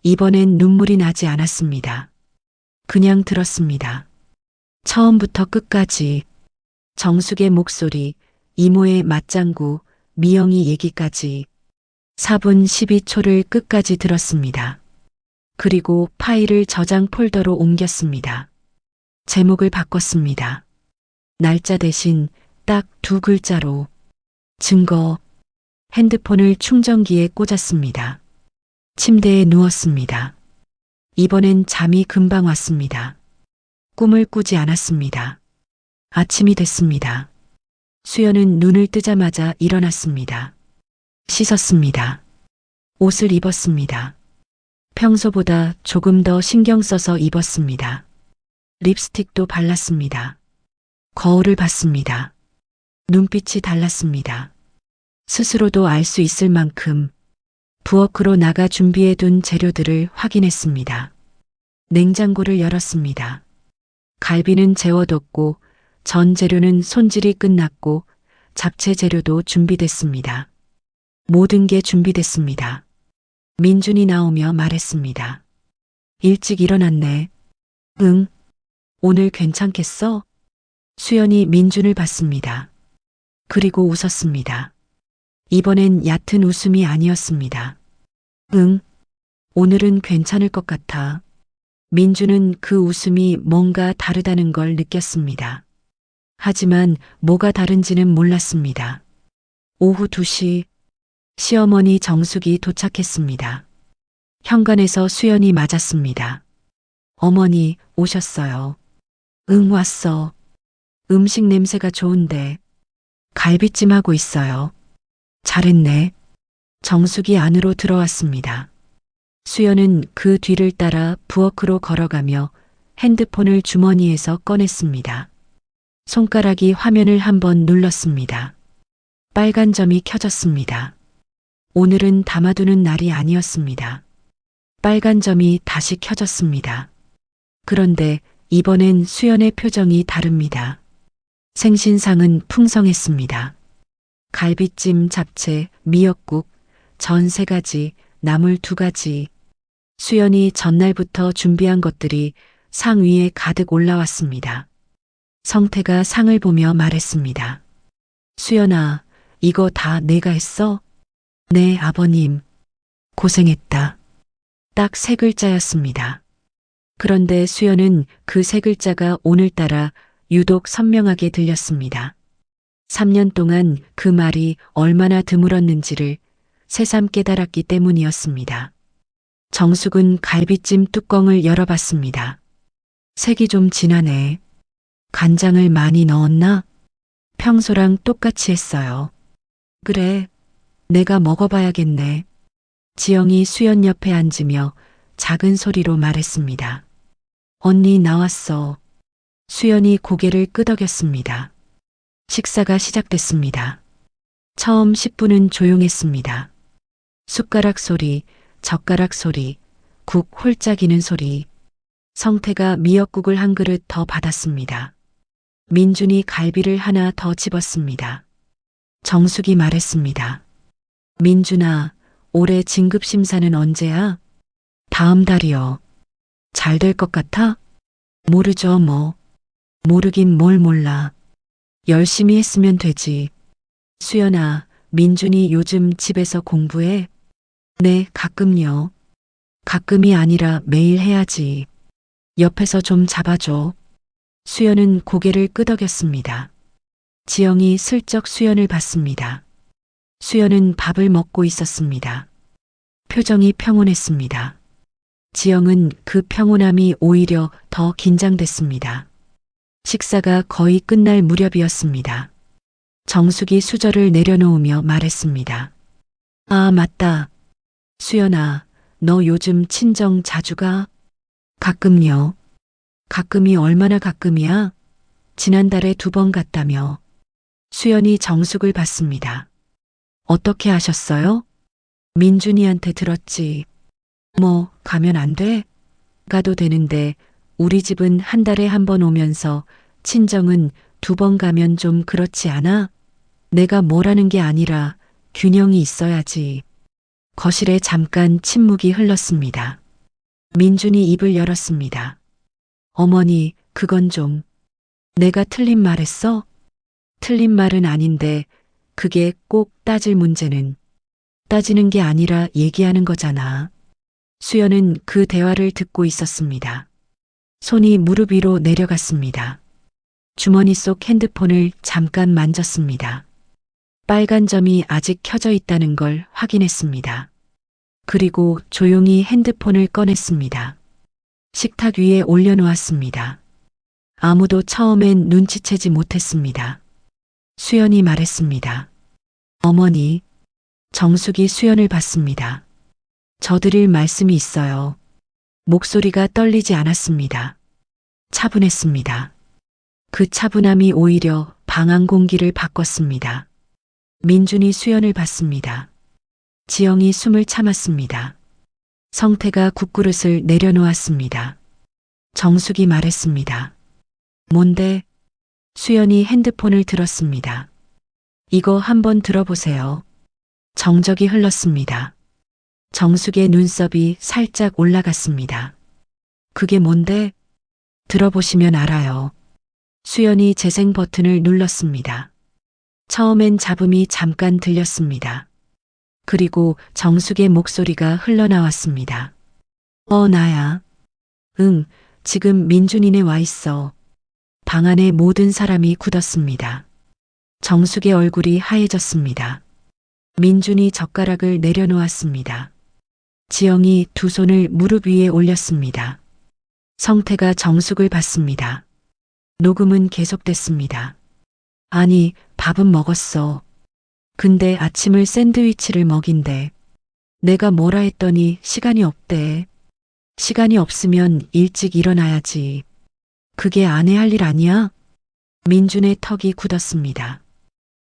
이번엔 눈물이 나지 않았습니다. 그냥 들었습니다. 처음부터 끝까지 정숙의 목소리, 이모의 맞장구, 미영이 얘기까지 4분 12초를 끝까지 들었습니다. 그리고 파일을 저장 폴더로 옮겼습니다. 제목을 바꿨습니다. 날짜 대신 딱 2글자로 증거. 핸드폰을 충전기에 꽂았습니다. 침대에 누웠습니다. 이번엔 잠이 금방 왔습니다. 꿈을 꾸지 않았습니다. 아침이 됐습니다. 수연은 눈을 뜨자마자 일어났습니다. 씻었습니다. 옷을 입었습니다. 평소보다 조금 더 신경 써서 입었습니다. 립스틱도 발랐습니다. 거울을 봤습니다. 눈빛이 달랐습니다. 스스로도 알 수 있을 만큼 부엌으로 나가 준비해둔 재료들을 확인했습니다. 냉장고를 열었습니다. 갈비는 재워뒀고 전 재료는 손질이 끝났고 잡채 재료도 준비됐습니다. 모든 게 준비됐습니다. 민준이 나오며 말했습니다. 일찍 일어났네. 응. 오늘 괜찮겠어? 수연이 민준을 봤습니다. 그리고 웃었습니다. 이번엔 얕은 웃음이 아니었습니다. 응. 오늘은 괜찮을 것 같아. 민준은 그 웃음이 뭔가 다르다는 걸 느꼈습니다. 하지만 뭐가 다른지는 몰랐습니다. 오후 2시 시어머니 정숙이 도착했습니다. 현관에서 수연이 맞았습니다. 어머니 오셨어요. 응, 왔어. 음식 냄새가 좋은데 갈비찜 하고 있어요. 잘했네. 정숙이 안으로 들어왔습니다. 수연은 그 뒤를 따라 부엌으로 걸어가며 핸드폰을 주머니에서 꺼냈습니다. 손가락이 화면을 한번 눌렀습니다. 빨간 점이 켜졌습니다. 오늘은 담아두는 날이 아니었습니다. 빨간 점이 다시 켜졌습니다. 그런데 이번엔 수연의 표정이 다릅니다. 생신상은 풍성했습니다. 갈비찜, 잡채, 미역국, 전 3가지 나물 2가지. 수연이 전날부터 준비한 것들이 상 위에 가득 올라왔습니다. 성태가 상을 보며 말했습니다. 수연아, 이거 다 내가 했어? 네, 아버님. 고생했다. 딱 3글자였습니다. 그런데 수연은 그 3글자가 오늘따라 유독 선명하게 들렸습니다. 3년 동안 그 말이 얼마나 드물었는지를 새삼 깨달았기 때문이었습니다. 정숙은 갈비찜 뚜껑을 열어봤습니다. 색이 좀 진하네. 간장을 많이 넣었나? 평소랑 똑같이 했어요. 그래, 내가 먹어봐야겠네. 지영이 수연 옆에 앉으며 작은 소리로 말했습니다. 언니 나왔어. 수연이 고개를 끄덕였습니다. 식사가 시작됐습니다. 처음 10분은 조용했습니다. 숟가락 소리, 젓가락 소리, 국 홀짝이는 소리. 성태가 미역국을 한 그릇 더 받았습니다. 민준이 갈비를 하나 더 집었습니다. 정숙이 말했습니다. 민준아, 올해 진급심사는 언제야? 다음 달이요. 잘 될 것 같아? 모르죠, 뭐. 모르긴 뭘 몰라. 열심히 했으면 되지. 수연아, 민준이 요즘 집에서 공부해? 네, 가끔요. 가끔이 아니라 매일 해야지. 옆에서 좀 잡아줘. 수연은 고개를 끄덕였습니다. 지영이 슬쩍 수연을 봤습니다. 수연은 밥을 먹고 있었습니다. 표정이 평온했습니다. 지영은 그 평온함이 오히려 더 긴장됐습니다. 식사가 거의 끝날 무렵이었습니다. 정숙이 수저를 내려놓으며 말했습니다. 아, 맞다. 수연아, 너 요즘 친정 자주 가? 가끔요. 가끔이 얼마나 가끔이야? 지난달에 2번 갔다며. 수연이 정숙을 봤습니다. 어떻게 아셨어요? 민준이한테 들었지. 뭐, 가면 안 돼? 가도 되는데, 우리 집은 한 달에 1번 오면서 친정은 2번 가면 좀 그렇지 않아? 내가 뭐라는 게 아니라 균형이 있어야지. 거실에 잠깐 침묵이 흘렀습니다. 민준이 입을 열었습니다. 어머니, 그건 좀. 내가 틀린 말 했어? 틀린 말은 아닌데 그게 꼭 따질 문제는 따지는 게 아니라 얘기하는 거잖아. 수연은 그 대화를 듣고 있었습니다. 손이 무릎 위로 내려갔습니다. 주머니 속 핸드폰을 잠깐 만졌습니다. 빨간 점이 아직 켜져 있다는 걸 확인했습니다. 그리고 조용히 핸드폰을 꺼냈습니다. 식탁 위에 올려놓았습니다. 아무도 처음엔 눈치채지 못했습니다. 수연이 말했습니다. 어머니, 정숙이 수연을 봤습니다. 저 드릴 말씀이 있어요. 목소리가 떨리지 않았습니다. 차분했습니다. 그 차분함이 오히려 방한 공기를 바꿨습니다. 민준이 수연을 봤습니다. 지영이 숨을 참았습니다. 성태가 국그릇을 내려놓았습니다. 정숙이 말했습니다. 뭔데? 수연이 핸드폰을 들었습니다. 이거 한번 들어보세요. 정적이 흘렀습니다. 정숙의 눈썹이 살짝 올라갔습니다. 그게 뭔데? 들어보시면 알아요. 수연이 재생 버튼을 눌렀습니다. 처음엔 잡음이 잠깐 들렸습니다. 그리고 정숙의 목소리가 흘러나왔습니다. 나야. 응, 지금 민준이네 와 있어. 방 안에 모든 사람이 굳었습니다. 정숙의 얼굴이 하얘졌습니다. 민준이 젓가락을 내려놓았습니다. 지영이 2 손을 무릎 위에 올렸습니다. 성태가 정숙을 봤습니다. 녹음은 계속됐습니다. 아니, 밥은 먹었어. 근데 아침을 샌드위치를 먹인대. 내가 뭐라 했더니 시간이 없대. 시간이 없으면 일찍 일어나야지. 그게 아내 할 일 아니야? 민준의 턱이 굳었습니다.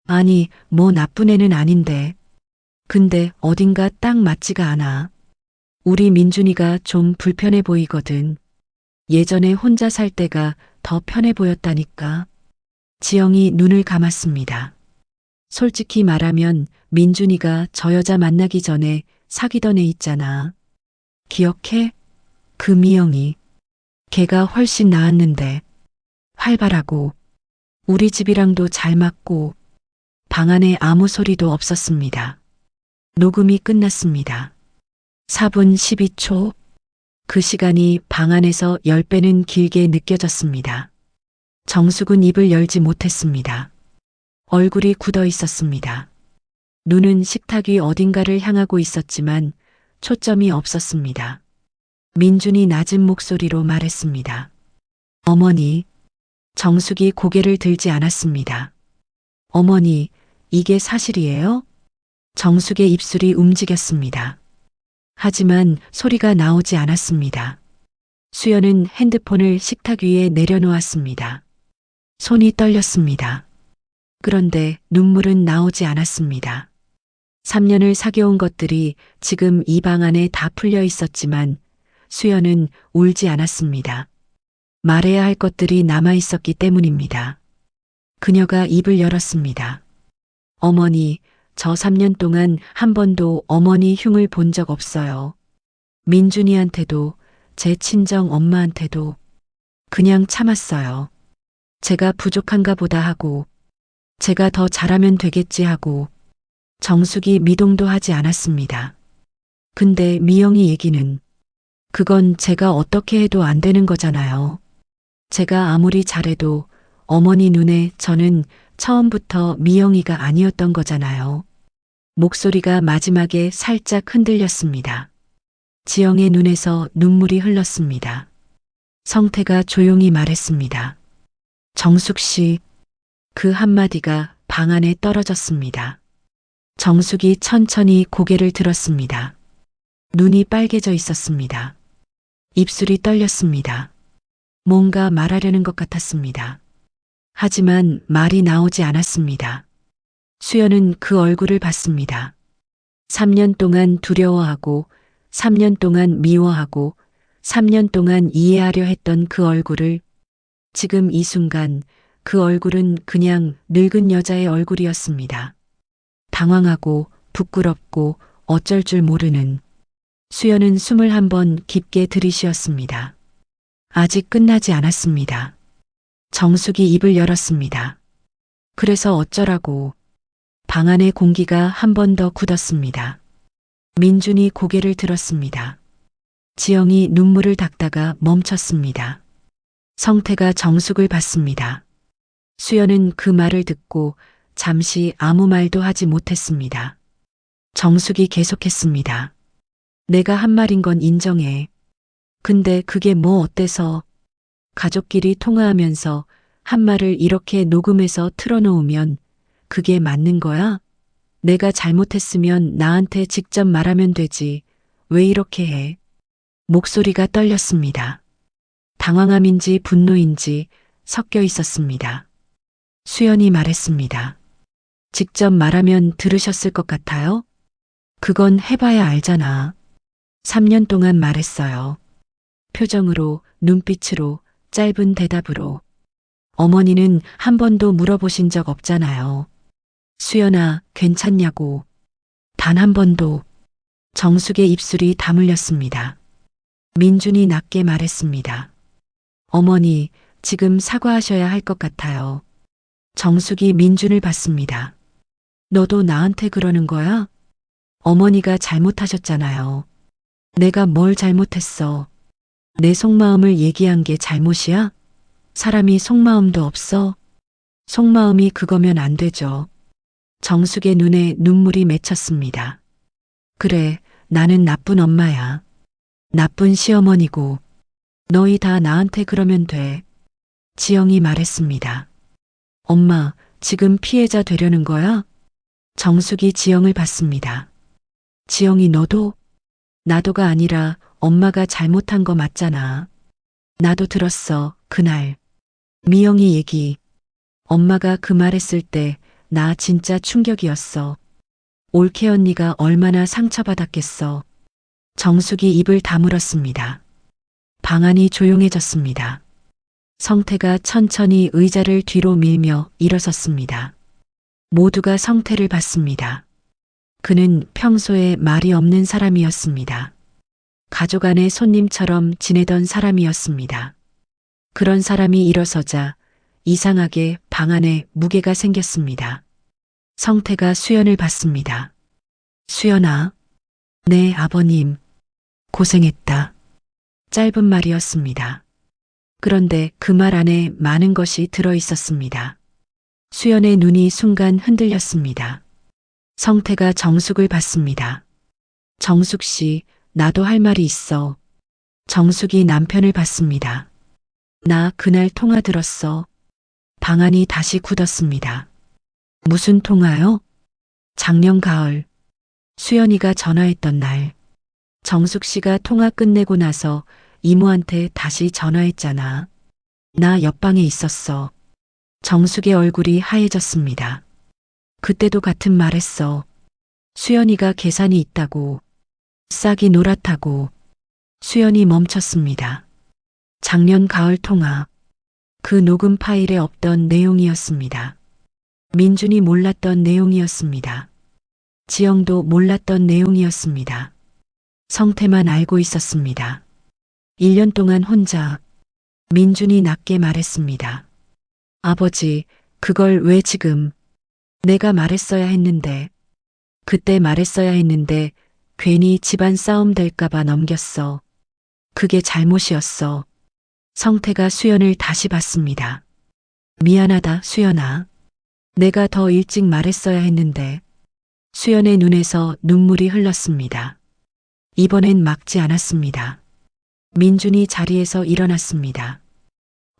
아니, 뭐 나쁜 애는 아닌데. 근데 어딘가 딱 맞지가 않아. 우리 민준이가 좀 불편해 보이거든. 예전에 혼자 살 때가 더 편해 보였다니까. 지영이 눈을 감았습니다. 솔직히 말하면 민준이가 저 여자 만나기 전에 사귀던 애 있잖아. 기억해? 그 미영이. 걔가 훨씬 나았는데 활발하고 우리 집이랑도 잘 맞고 방 안에 아무 소리도 없었습니다. 녹음이 끝났습니다. 4분 12초. 그 시간이 방 안에서 10배는 길게 느껴졌습니다. 정숙은 입을 열지 못했습니다. 얼굴이 굳어 있었습니다. 눈은 식탁 위 어딘가를 향하고 있었지만 초점이 없었습니다. 민준이 낮은 목소리로 말했습니다. 어머니. 정숙이 고개를 들지 않았습니다. 어머니, 이게 사실이에요? 정숙의 입술이 움직였습니다. 하지만 소리가 나오지 않았습니다. 수연은 핸드폰을 식탁 위에 내려놓았습니다. 손이 떨렸습니다. 그런데 눈물은 나오지 않았습니다. 3년을 사귀어온 것들이 지금 이 방 안에 다 풀려 있었지만 수연은 울지 않았습니다. 말해야 할 것들이 남아 있었기 때문입니다. 그녀가 입을 열었습니다. 어머니, 저 3년 동안 한 번도 어머니 흉을 본 적 없어요. 민준이한테도 제 친정 엄마한테도 그냥 참았어요. 제가 부족한가 보다 하고 제가 더 잘하면 되겠지 하고 정숙이 미동도 하지 않았습니다. 근데 미영이 얘기는 그건 제가 어떻게 해도 안 되는 거잖아요. 제가 아무리 잘해도 어머니 눈에 저는 처음부터 미영이가 아니었던 거잖아요. 목소리가 마지막에 살짝 흔들렸습니다. 지영의 눈에서 눈물이 흘렀습니다. 성태가 조용히 말했습니다. 정숙 씨. 그 한마디가 방 안에 떨어졌습니다. 정숙이 천천히 고개를 들었습니다. 눈이 빨개져 있었습니다. 입술이 떨렸습니다. 뭔가 말하려는 것 같았습니다. 하지만 말이 나오지 않았습니다. 수연은 그 얼굴을 봤습니다. 3년 동안 두려워하고 3년 동안 미워하고 3년 동안 이해하려 했던 그 얼굴을 지금 이 순간 그 얼굴은 그냥 늙은 여자의 얼굴이었습니다. 당황하고 부끄럽고 어쩔 줄 모르는. 수연은 숨을 한번 깊게 들이쉬었습니다. 아직 끝나지 않았습니다. 정숙이 입을 열었습니다. 그래서 어쩌라고. 방 안의 공기가 한 번 더 굳었습니다. 민준이 고개를 들었습니다. 지영이 눈물을 닦다가 멈췄습니다. 성태가 정숙을 봤습니다. 수연은 그 말을 듣고 잠시 아무 말도 하지 못했습니다. 정숙이 계속했습니다. 내가 한 말인 건 인정해. 근데 그게 뭐 어때서? 가족끼리 통화하면서 한 말을 이렇게 녹음해서 틀어놓으면 그게 맞는 거야? 내가 잘못했으면 나한테 직접 말하면 되지. 왜 이렇게 해? 목소리가 떨렸습니다. 당황함인지 분노인지 섞여 있었습니다. 수연이 말했습니다. 직접 말하면 들으셨을 것 같아요? 그건 해봐야 알잖아. 3년 동안 말했어요. 표정으로, 눈빛으로, 짧은 대답으로. 어머니는 한 번도 물어보신 적 없잖아요. 수연아, 괜찮냐고. 단 한 번도. 정숙의 입술이 다물렸습니다. 민준이 낮게 말했습니다. 어머니, 지금 사과하셔야 할 것 같아요. 정숙이 민준을 봤습니다. 너도 나한테 그러는 거야? 어머니가 잘못하셨잖아요. 내가 뭘 잘못했어? 내 속마음을 얘기한 게 잘못이야? 사람이 속마음도 없어? 속마음이 그거면 안 되죠. 정숙의 눈에 눈물이 맺혔습니다. 그래, 나는 나쁜 엄마야. 나쁜 시어머니고. 너희 다 나한테 그러면 돼. 지영이 말했습니다. 엄마, 지금 피해자 되려는 거야? 정숙이 지영을 봤습니다. 지영이 너도? 나도가 아니라 엄마가 잘못한 거 맞잖아. 나도 들었어, 그날. 미영이 얘기. 엄마가 그 말했을 때 나 진짜 충격이었어. 올케 언니가 얼마나 상처받았겠어. 정숙이 입을 다물었습니다. 방 안이 조용해졌습니다. 성태가 천천히 의자를 뒤로 밀며 일어섰습니다. 모두가 성태를 봤습니다. 그는 평소에 말이 없는 사람이었습니다. 가족 안의 손님처럼 지내던 사람이었습니다. 그런 사람이 일어서자 이상하게 방 안에 무게가 생겼습니다. 성태가 수연을 봤습니다. 수연아, 네 아버님, 고생했다. 짧은 말이었습니다. 그런데 그 말 안에 많은 것이 들어 있었습니다. 수연의 눈이 순간 흔들렸습니다. 성태가 정숙을 봤습니다. 정숙 씨, 나도 할 말이 있어. 정숙이 남편을 봤습니다. 나 그날 통화 들었어. 방안이 다시 굳었습니다. 무슨 통화요? 작년 가을, 수연이가 전화했던 날. 정숙 씨가 통화 끝내고 나서 이모한테 다시 전화했잖아. 나 옆방에 있었어. 정숙의 얼굴이 하얘졌습니다. 그때도 같은 말 했어. 수연이가 계산이 있다고. 싹이 노랗다고. 수연이 멈췄습니다. 작년 가을 통화. 그 녹음 파일에 없던 내용이었습니다. 민준이 몰랐던 내용이었습니다. 지영도 몰랐던 내용이었습니다. 성태만 알고 있었습니다. 1년 동안 혼자. 민준이 낮게 말했습니다. 아버지, 그걸 왜 지금? 내가 말했어야 했는데. 그때 말했어야 했는데 괜히 집안 싸움 될까봐 넘겼어. 그게 잘못이었어. 성태가 수연을 다시 봤습니다. 미안하다, 수연아. 내가 더 일찍 말했어야 했는데. 수연의 눈에서 눈물이 흘렀습니다. 이번엔 막지 않았습니다. 민준이 자리에서 일어났습니다.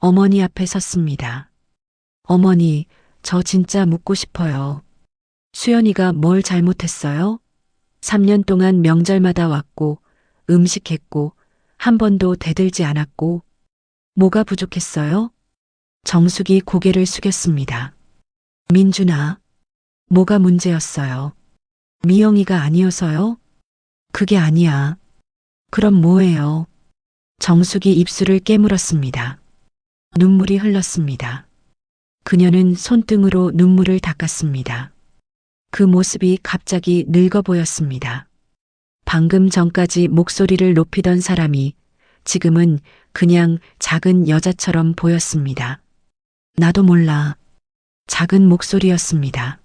어머니 앞에 섰습니다. 어머니, 저 진짜 묻고 싶어요. 수연이가 뭘 잘못했어요? 3년 동안 명절마다 왔고, 음식했고, 한 번도 대들지 않았고, 뭐가 부족했어요? 정숙이 고개를 숙였습니다. 민준아, 뭐가 문제였어요? 미영이가 아니어서요? 그게 아니야. 그럼 뭐예요? 정숙이 입술을 깨물었습니다. 눈물이 흘렀습니다. 그녀는 손등으로 눈물을 닦았습니다. 그 모습이 갑자기 늙어 보였습니다. 방금 전까지 목소리를 높이던 사람이 지금은 그냥 작은 여자처럼 보였습니다. 나도 몰라. 작은 목소리였습니다.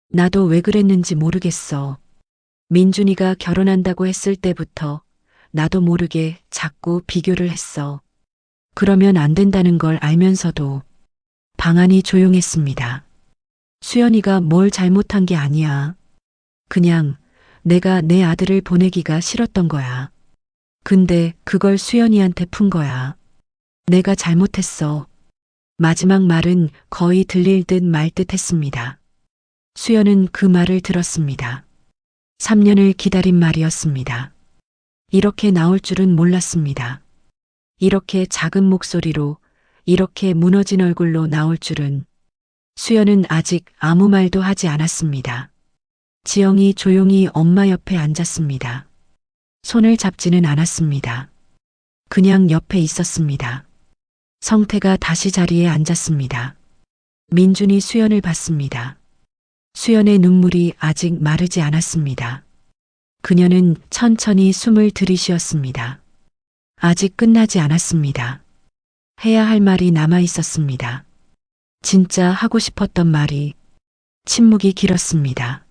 나도 왜 그랬는지 모르겠어. 민준이가 결혼한다고 했을 때부터 나도 모르게 자꾸 비교를 했어. 그러면 안 된다는 걸 알면서도. 방안이 조용했습니다. 수연이가 뭘 잘못한 게 아니야. 그냥 내가 내 아들을 보내기가 싫었던 거야. 근데 그걸 수연이한테 푼 거야. 내가 잘못했어. 마지막 말은 거의 들릴 듯 말 듯 했습니다. 수연은 그 말을 들었습니다. 3년을 기다린 말이었습니다. 이렇게 나올 줄은 몰랐습니다. 이렇게 작은 목소리로, 이렇게 무너진 얼굴로 나올 줄은. 수연은 아직 아무 말도 하지 않았습니다. 지영이 조용히 엄마 옆에 앉았습니다. 손을 잡지는 않았습니다. 그냥 옆에 있었습니다. 성태가 다시 자리에 앉았습니다. 민준이 수연을 봤습니다. 수연의 눈물이 아직 마르지 않았습니다. 그녀는 천천히 숨을 들이쉬었습니다. 아직 끝나지 않았습니다. 해야 할 말이 남아 있었습니다. 진짜 하고 싶었던 말이. 침묵이 길었습니다.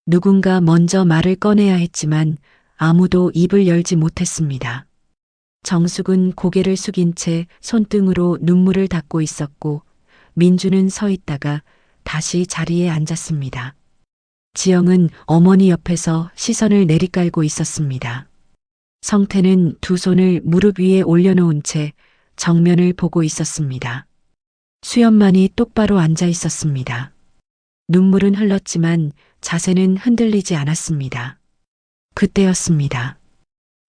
누군가 먼저 말을 꺼내야 했지만 아무도 입을 열지 못했습니다. 정숙은 고개를 숙인 채 손등으로 눈물을 닦고 있었고 민주는 서 있다가 다시 자리에 앉았습니다. 지영은 어머니 옆에서 시선을 내리깔고 있었습니다. 성태는 두 손을 무릎 위에 올려놓은 채 정면을 보고 있었습니다. 수연만이 똑바로 앉아 있었습니다. 눈물은 흘렀지만 자세는 흔들리지 않았습니다. 그때였습니다.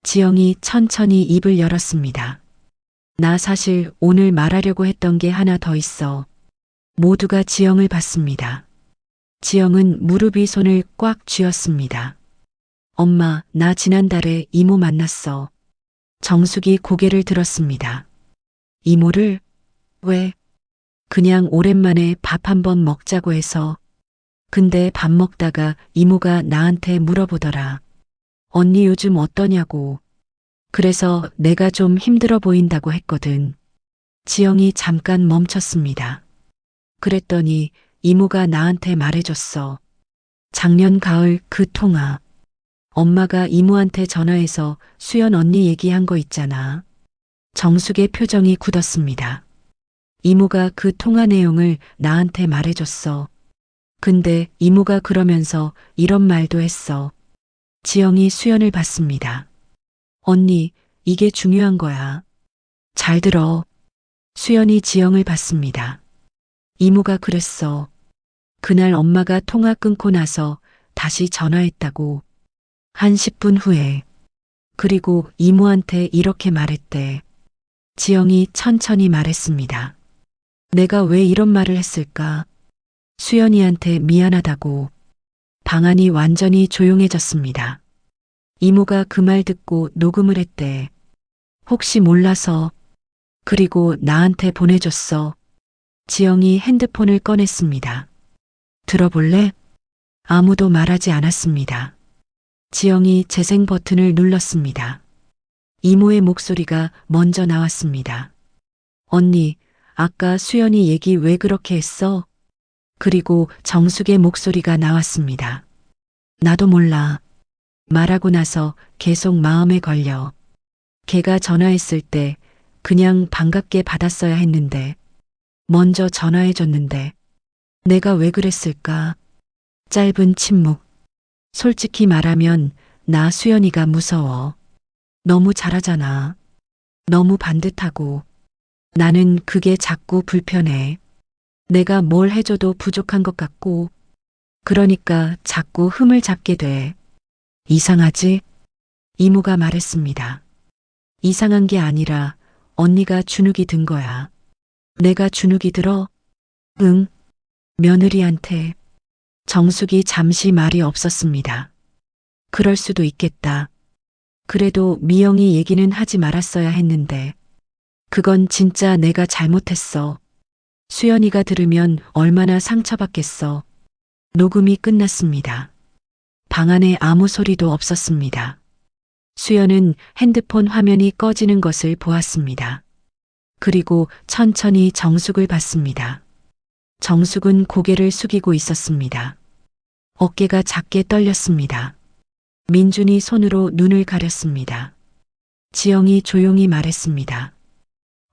지영이 천천히 입을 열었습니다. 나 사실 오늘 말하려고 했던 게 하나 더 있어. 모두가 지영을 봤습니다. 지영은 무릎 위 손을 꽉 쥐었습니다. 엄마, 나 지난달에 이모 만났어. 정숙이 고개를 들었습니다. 이모를? 왜? 그냥 오랜만에 밥 한번 먹자고 해서. 근데 밥 먹다가 이모가 나한테 물어보더라. 언니 요즘 어떠냐고. 그래서 내가 좀 힘들어 보인다고 했거든. 지영이 잠깐 멈췄습니다. 그랬더니 이모가 나한테 말해줬어. 작년 가을 그 통화. 엄마가 이모한테 전화해서 수연 언니 얘기한 거 있잖아. 정숙의 표정이 굳었습니다. 이모가 그 통화 내용을 나한테 말해줬어. 근데 이모가 그러면서 이런 말도 했어. 지영이 수연을 봤습니다. 언니, 이게 중요한 거야. 잘 들어. 수연이 지영을 봤습니다. 이모가 그랬어. 그날 엄마가 통화 끊고 나서 다시 전화했다고. 한 10분 후에. 그리고 이모한테 이렇게 말했대. 지영이 천천히 말했습니다. 내가 왜 이런 말을 했을까? 수연이한테 미안하다고. 방 안이 완전히 조용해졌습니다. 이모가 그 말 듣고 녹음을 했대. 혹시 몰라서. 그리고 나한테 보내줬어. 지영이 핸드폰을 꺼냈습니다. 들어볼래? 아무도 말하지 않았습니다. 지영이 재생 버튼을 눌렀습니다. 이모의 목소리가 먼저 나왔습니다. 언니, 아까 수연이 얘기 왜 그렇게 했어? 그리고 정숙의 목소리가 나왔습니다. 나도 몰라. 말하고 나서 계속 마음에 걸려. 걔가 전화했을 때 그냥 반갑게 받았어야 했는데, 먼저 전화해줬는데, 내가 왜 그랬을까? 짧은 침묵. 솔직히 말하면 나 수연이가 무서워. 너무 잘하잖아. 너무 반듯하고. 나는 그게 자꾸 불편해. 내가 뭘 해줘도 부족한 것 같고. 그러니까 자꾸 흠을 잡게 돼. 이상하지? 이모가 말했습니다. 이상한 게 아니라 언니가 주눅이 든 거야. 내가 주눅이 들어? 응. 며느리한테. 정숙이 잠시 말이 없었습니다. 그럴 수도 있겠다. 그래도 미영이 얘기는 하지 말았어야 했는데. 그건 진짜 내가 잘못했어. 수연이가 들으면 얼마나 상처받겠어. 녹음이 끝났습니다. 방 안에 아무 소리도 없었습니다. 수연은 핸드폰 화면이 꺼지는 것을 보았습니다. 그리고 천천히 정숙을 봤습니다. 정숙은 고개를 숙이고 있었습니다. 어깨가 작게 떨렸습니다. 민준이 손으로 눈을 가렸습니다. 지영이 조용히 말했습니다.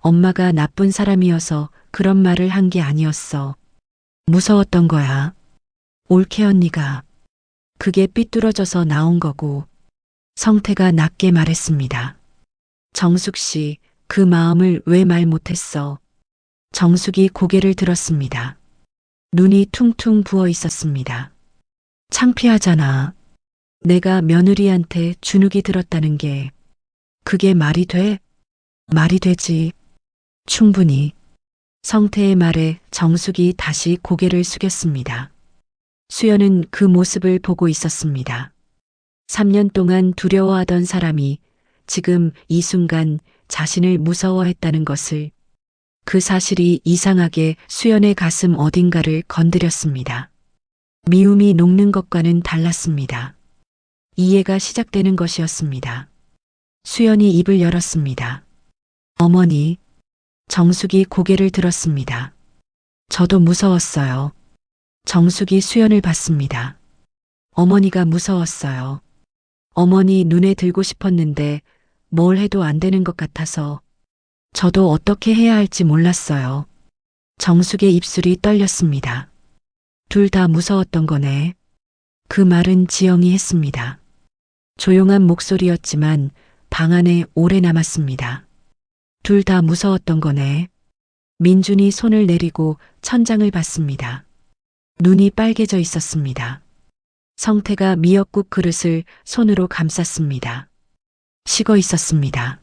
엄마가 나쁜 사람이어서 그런 말을 한 게 아니었어. 무서웠던 거야. 올케 언니가. 그게 삐뚤어져서 나온 거고. 성태가 낮게 말했습니다. 정숙 씨, 그 마음을 왜 말 못했어? 정숙이 고개를 들었습니다. 눈이 퉁퉁 부어 있었습니다. 창피하잖아. 내가 며느리한테 주눅이 들었다는 게. 그게 말이 돼? 말이 되지. 충분히. 성태의 말에 정숙이 다시 고개를 숙였습니다. 수연은 그 모습을 보고 있었습니다. 3년 동안 두려워하던 사람이 지금 이 순간 자신을 무서워했다는 것을, 그 사실이 이상하게 수연의 가슴 어딘가를 건드렸습니다. 미움이 녹는 것과는 달랐습니다. 이해가 시작되는 것이었습니다. 수연이 입을 열었습니다. 어머니. 정숙이 고개를 들었습니다. 저도 무서웠어요. 정숙이 수연을 봤습니다. 어머니가 무서웠어요. 어머니 눈에 들고 싶었는데 뭘 해도 안 되는 것 같아서 저도 어떻게 해야 할지 몰랐어요. 정숙의 입술이 떨렸습니다. 둘 다 무서웠던 거네. 그 말은 지영이 했습니다. 조용한 목소리였지만 방 안에 오래 남았습니다. 둘 다 무서웠던 거네. 민준이 손을 내리고 천장을 봤습니다. 눈이 빨개져 있었습니다. 성태가 미역국 그릇을 손으로 감쌌습니다. 식어 있었습니다.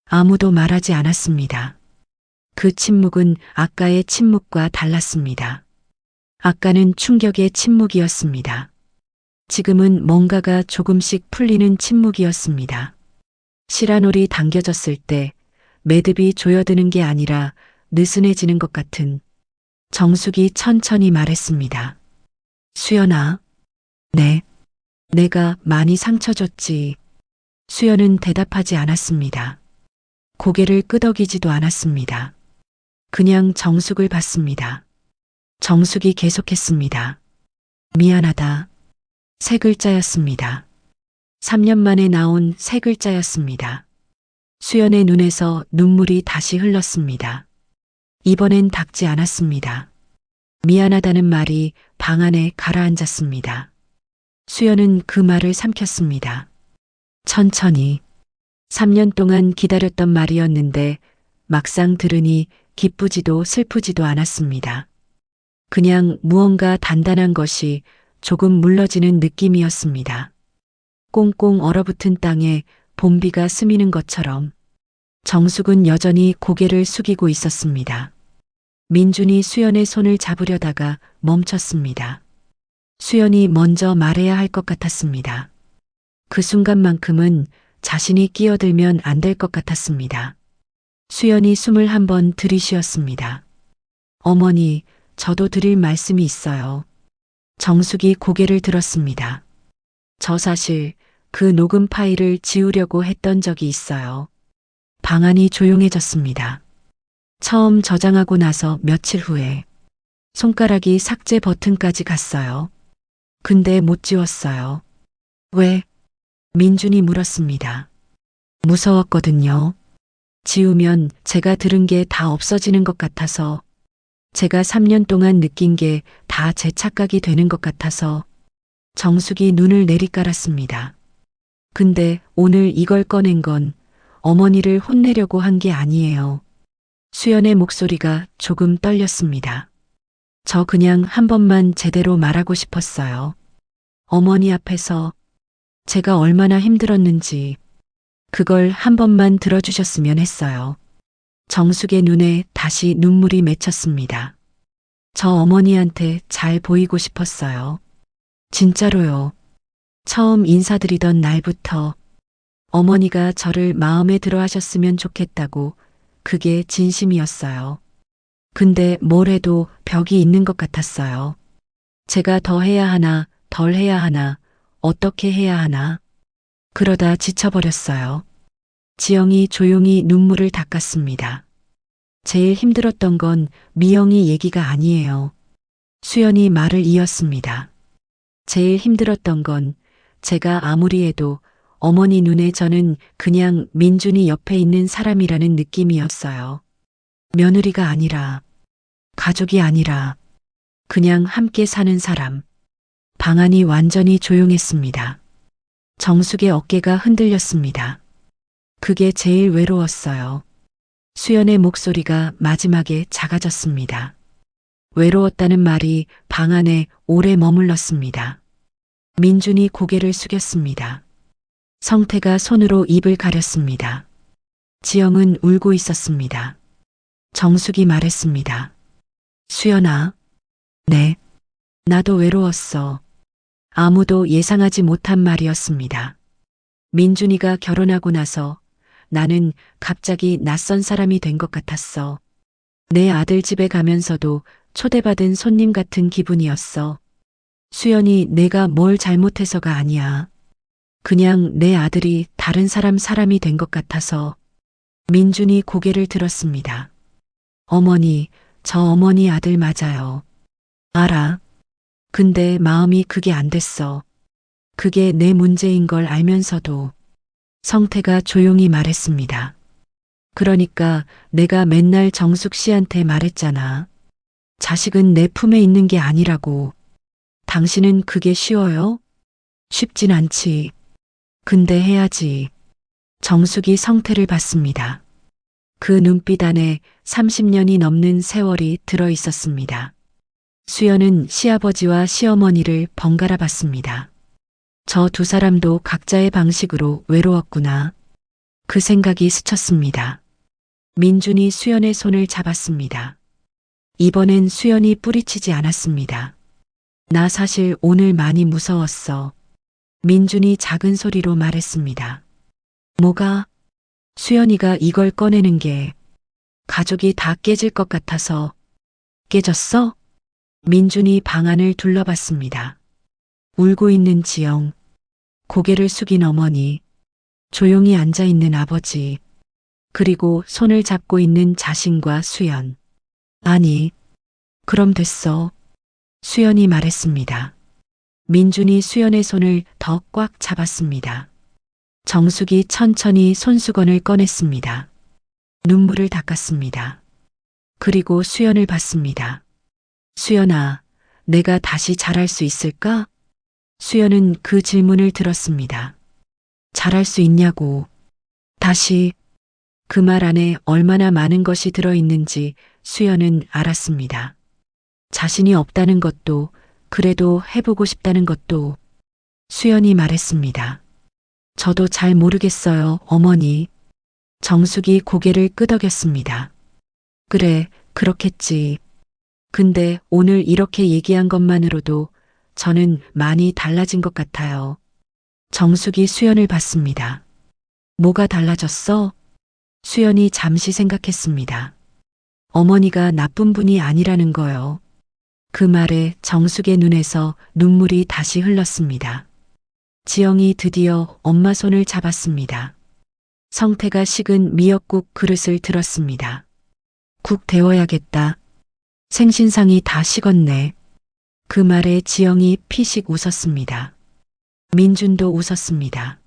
아무도 말하지 않았습니다. 그 침묵은 아까의 침묵과 달랐습니다. 아까는 충격의 침묵이었습니다. 지금은 뭔가가 조금씩 풀리는 침묵이었습니다. 시라놀이 당겨졌을 때 매듭이 조여드는 게 아니라 느슨해지는 것 같은. 정숙이 천천히 말했습니다. 수연아. 네. 내가 많이 상처 줬지. 수연은 대답하지 않았습니다. 고개를 끄덕이지도 않았습니다. 그냥 정숙을 봤습니다. 정숙이 계속했습니다. 미안하다. 세 글자였습니다. 3년 만에 나온 세 글자였습니다. 수연의 눈에서 눈물이 다시 흘렀습니다. 이번엔 닦지 않았습니다. 미안하다는 말이 방 안에 가라앉았습니다. 수연은 그 말을 삼켰습니다. 천천히. 3년 동안 기다렸던 말이었는데 막상 들으니 기쁘지도 슬프지도 않았습니다. 그냥 무언가 단단한 것이 조금 물러지는 느낌이었습니다. 꽁꽁 얼어붙은 땅에 봄비가 스미는 것처럼 정숙은 여전히 고개를 숙이고 있었습니다. 민준이 수연의 손을 잡으려다가 멈췄습니다. 수연이 먼저 말해야 할 것 같았습니다. 그 순간만큼은 자신이 끼어들면 안 될 것 같았습니다. 수연이 숨을 한번 들이쉬었습니다. 어머니, 저도 드릴 말씀이 있어요. 정숙이 고개를 들었습니다. 저 사실 그 녹음 파일을 지우려고 했던 적이 있어요. 방 안이 조용해졌습니다. 처음 저장하고 나서 며칠 후에 손가락이 삭제 버튼까지 갔어요. 근데 못 지웠어요. 왜? 민준이 물었습니다. 무서웠거든요. 지우면 제가 들은 게 다 없어지는 것 같아서, 제가 3년 동안 느낀 게 다 제 착각이 되는 것 같아서. 정숙이 눈을 내리깔았습니다. 근데 오늘 이걸 꺼낸 건 어머니를 혼내려고 한 게 아니에요. 수연의 목소리가 조금 떨렸습니다. 저 그냥 한 번만 제대로 말하고 싶었어요. 어머니 앞에서 제가 얼마나 힘들었는지 그걸 한 번만 들어주셨으면 했어요. 정숙의 눈에 다시 눈물이 맺혔습니다. 저 어머니한테 잘 보이고 싶었어요. 진짜로요. 처음 인사드리던 날부터 어머니가 저를 마음에 들어 하셨으면 좋겠다고, 그게 진심이었어요. 근데 뭘 해도 벽이 있는 것 같았어요. 제가 더 해야 하나, 덜 해야 하나, 어떻게 해야 하나. 그러다 지쳐버렸어요. 지영이 조용히 눈물을 닦았습니다. 제일 힘들었던 건 미영이 얘기가 아니에요. 수연이 말을 이었습니다. 제일 힘들었던 건 제가 아무리 해도 어머니 눈에 저는 그냥 민준이 옆에 있는 사람이라는 느낌이었어요. 며느리가 아니라, 가족이 아니라, 그냥 함께 사는 사람. 방 안이 완전히 조용했습니다. 정숙의 어깨가 흔들렸습니다. 그게 제일 외로웠어요. 수연의 목소리가 마지막에 작아졌습니다. 외로웠다는 말이 방 안에 오래 머물렀습니다. 민준이 고개를 숙였습니다. 성태가 손으로 입을 가렸습니다. 지영은 울고 있었습니다. 정숙이 말했습니다. 수연아. 네. 나도 외로웠어. 아무도 예상하지 못한 말이었습니다. 민준이가 결혼하고 나서 나는 갑자기 낯선 사람이 된 것 같았어. 내 아들 집에 가면서도 초대받은 손님 같은 기분이었어. 수연이 내가 뭘 잘못해서가 아니야. 그냥 내 아들이 다른 사람이 된 것 같아서. 민준이 고개를 들었습니다. 어머니, 저 어머니 아들 맞아요. 알아. 근데 마음이 그게 안 됐어. 그게 내 문제인 걸 알면서도. 성태가 조용히 말했습니다. 그러니까 내가 맨날 정숙 씨한테 말했잖아. 자식은 내 품에 있는 게 아니라고. 당신은 그게 쉬워요? 쉽진 않지. 근데 해야지. 정숙이 성태를 봤습니다. 그 눈빛 안에 30년이 넘는 세월이 들어 있었습니다. 수연은 시아버지와 시어머니를 번갈아 봤습니다. 저 두 사람도 각자의 방식으로 외로웠구나. 그 생각이 스쳤습니다. 민준이 수연의 손을 잡았습니다. 이번엔 수연이 뿌리치지 않았습니다. 나 사실 오늘 많이 무서웠어. 민준이 작은 소리로 말했습니다. 뭐가? 수연이가 이걸 꺼내는 게 가족이 다 깨질 것 같아서. 깨졌어? 민준이 방 안을 둘러봤습니다. 울고 있는 지영, 고개를 숙인 어머니, 조용히 앉아 있는 아버지, 그리고 손을 잡고 있는 자신과 수연. 아니, 그럼 됐어. 수연이 말했습니다. 민준이 수연의 손을 더 꽉 잡았습니다. 정숙이 천천히 손수건을 꺼냈습니다. 눈물을 닦았습니다. 그리고 수연을 봤습니다. 수연아, 내가 다시 잘할 수 있을까? 수연은 그 질문을 들었습니다. 잘할 수 있냐고. 다시. 그 말 안에 얼마나 많은 것이 들어있는지 수연은 알았습니다. 자신이 없다는 것도, 그래도 해보고 싶다는 것도. 수연이 말했습니다. 저도 잘 모르겠어요, 어머니. 정숙이 고개를 끄덕였습니다. 그래, 그렇겠지. 근데 오늘 이렇게 얘기한 것만으로도 저는 많이 달라진 것 같아요. 정숙이 수연을 봤습니다. 뭐가 달라졌어? 수연이 잠시 생각했습니다. 어머니가 나쁜 분이 아니라는 거요. 그 말에 정숙의 눈에서 눈물이 다시 흘렀습니다. 지영이 드디어 엄마 손을 잡았습니다. 성태가 식은 미역국 그릇을 들었습니다. 국 데워야겠다. 생신상이 다 식었네. 그 말에 지영이 피식 웃었습니다. 민준도 웃었습니다.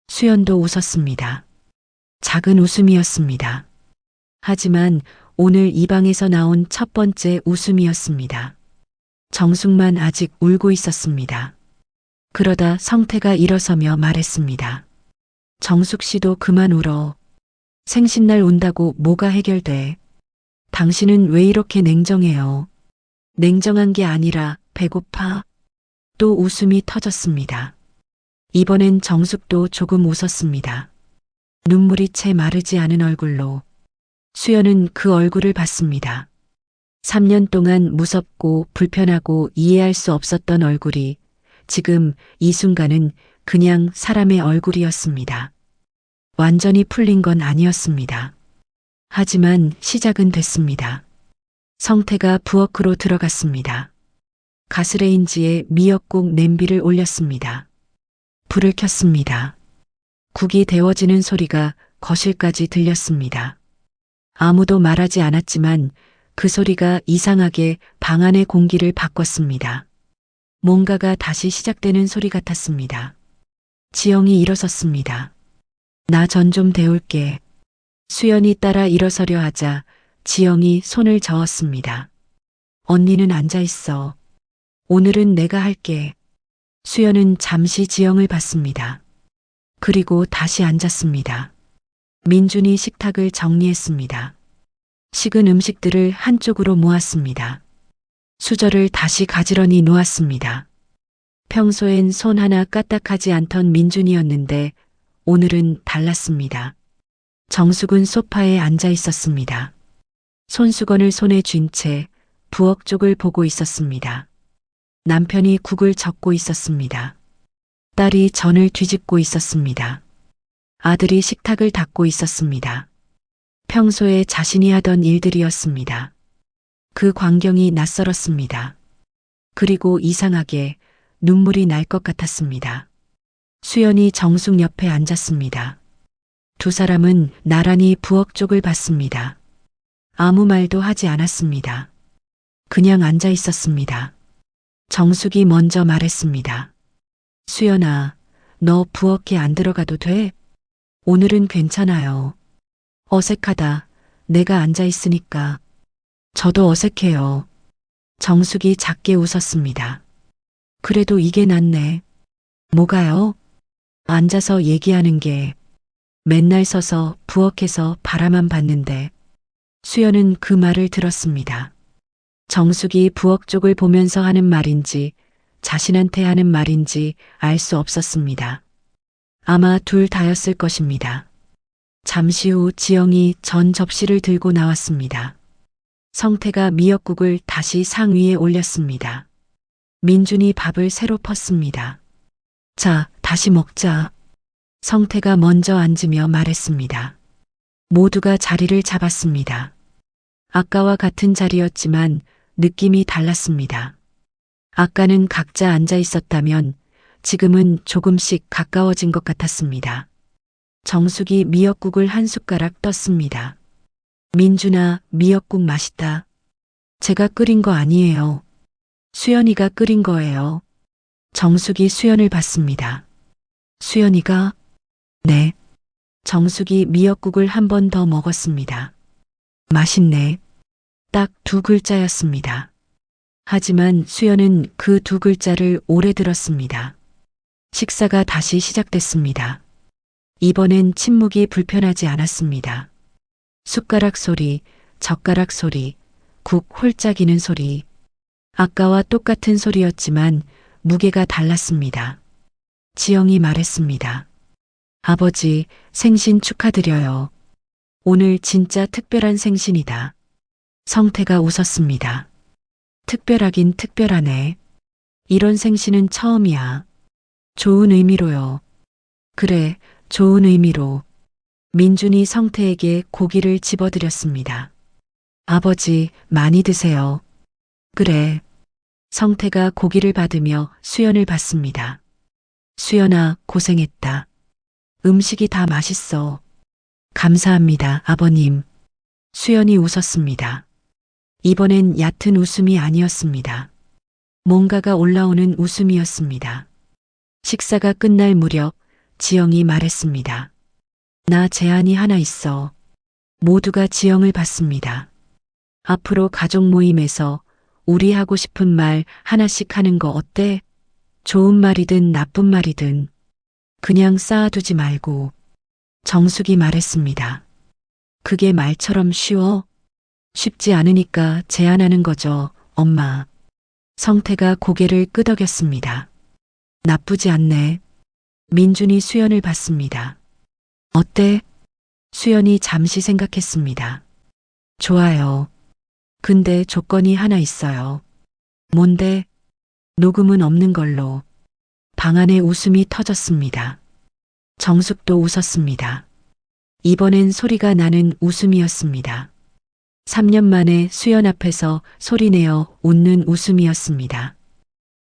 수연도 웃었습니다. 작은 웃음이었습니다. 하지만 오늘 이 방에서 나온 첫 번째 웃음이었습니다. 정숙만 아직 울고 있었습니다. 그러다 성태가 일어서며 말했습니다. 정숙 씨도 그만 울어. 생신날 운다고 뭐가 해결돼. 당신은 왜 이렇게 냉정해요? 냉정한 게 아니라 배고파? 또 웃음이 터졌습니다. 이번엔 정숙도 조금 웃었습니다. 눈물이 채 마르지 않은 얼굴로. 수연은 그 얼굴을 봤습니다. 3년 동안 무섭고 불편하고 이해할 수 없었던 얼굴이 지금 이 순간은 그냥 사람의 얼굴이었습니다. 완전히 풀린 건 아니었습니다. 하지만 시작은 됐습니다. 성태가 부엌으로 들어갔습니다. 가스레인지에 미역국 냄비를 올렸습니다. 불을 켰습니다. 국이 데워지는 소리가 거실까지 들렸습니다. 아무도 말하지 않았지만 그 소리가 이상하게 방 안의 공기를 바꿨습니다. 뭔가가 다시 시작되는 소리 같았습니다. 지영이 일어섰습니다. 나 전 좀 데울게. 수연이 따라 일어서려 하자 지영이 손을 저었습니다. 언니는 앉아 있어. 오늘은 내가 할게. 수연은 잠시 지영을 봤습니다. 그리고 다시 앉았습니다. 민준이 식탁을 정리했습니다. 식은 음식들을 한쪽으로 모았습니다. 수저를 다시 가지런히 놓았습니다. 평소엔 손 하나 까딱하지 않던 민준이었는데 오늘은 달랐습니다. 정숙은 소파에 앉아 있었습니다. 손수건을 손에 쥔 채 부엌 쪽을 보고 있었습니다. 남편이 국을 젓고 있었습니다. 딸이 전을 뒤집고 있었습니다. 아들이 식탁을 닦고 있었습니다. 평소에 자신이 하던 일들이었습니다. 그 광경이 낯설었습니다. 그리고 이상하게 눈물이 날 것 같았습니다. 수연이 정숙 옆에 앉았습니다. 두 사람은 나란히 부엌 쪽을 봤습니다. 아무 말도 하지 않았습니다. 그냥 앉아 있었습니다. 정숙이 먼저 말했습니다. 수연아, 너 부엌에 안 들어가도 돼? 오늘은 괜찮아요. 어색하다. 내가 앉아 있으니까. 저도 어색해요. 정숙이 작게 웃었습니다. 그래도 이게 낫네. 뭐가요? 앉아서 얘기하는 게. 맨날 서서 부엌에서 바라만 봤는데. 수연은 그 말을 들었습니다. 정숙이 부엌 쪽을 보면서 하는 말인지 자신한테 하는 말인지 알 수 없었습니다. 아마 둘 다였을 것입니다. 잠시 후 지영이 전 접시를 들고 나왔습니다. 성태가 미역국을 다시 상 위에 올렸습니다. 민준이 밥을 새로 펐습니다. 자, 다시 먹자. 성태가 먼저 앉으며 말했습니다. 모두가 자리를 잡았습니다. 아까와 같은 자리였지만 느낌이 달랐습니다. 아까는 각자 앉아 있었다면 지금은 조금씩 가까워진 것 같았습니다. 정숙이 미역국을 한 숟가락 떴습니다. 민준아, 미역국 맛있다. 제가 끓인 거 아니에요. 수연이가 끓인 거예요. 정숙이 수연을 봤습니다. 수연이가? 네. 정숙이 미역국을 한 번 더 먹었습니다. 맛있네. 딱 두 글자였습니다. 하지만 수연은 그 두 글자를 오래 들었습니다. 식사가 다시 시작됐습니다. 이번엔 침묵이 불편하지 않았습니다. 숟가락 소리, 젓가락 소리, 국 홀짝이는 소리. 아까와 똑같은 소리였지만 무게가 달랐습니다. 지영이 말했습니다. 아버지, 생신 축하드려요. 오늘 진짜 특별한 생신이다. 성태가 웃었습니다. 특별하긴 특별하네. 이런 생신은 처음이야. 좋은 의미로요. 그래, 좋은 의미로. 민준이 성태에게 고기를 집어드렸습니다. 아버지, 많이 드세요. 그래. 성태가 고기를 받으며 수연을 봤습니다. 수연아, 고생했다. 음식이 다 맛있어. 감사합니다, 아버님. 수연이 웃었습니다. 이번엔 얕은 웃음이 아니었습니다. 뭔가가 올라오는 웃음이었습니다. 식사가 끝날 무렵 지영이 말했습니다. 나 제안이 하나 있어. 모두가 지영을 봤습니다. 앞으로 가족 모임에서 우리 하고 싶은 말 하나씩 하는 거 어때? 좋은 말이든 나쁜 말이든 그냥 쌓아두지 말고. 정숙이 말했습니다. 그게 말처럼 쉬워? 쉽지 않으니까 제안하는 거죠, 엄마. 성태가 고개를 끄덕였습니다. 나쁘지 않네. 민준이 수연을 봤습니다. 어때? 수연이 잠시 생각했습니다. 좋아요. 근데 조건이 하나 있어요. 뭔데? 녹음은 없는 걸로. 방 안에 웃음이 터졌습니다. 정숙도 웃었습니다. 이번엔 소리가 나는 웃음이었습니다. 3년 만에 수연 앞에서 소리내어 웃는 웃음이었습니다.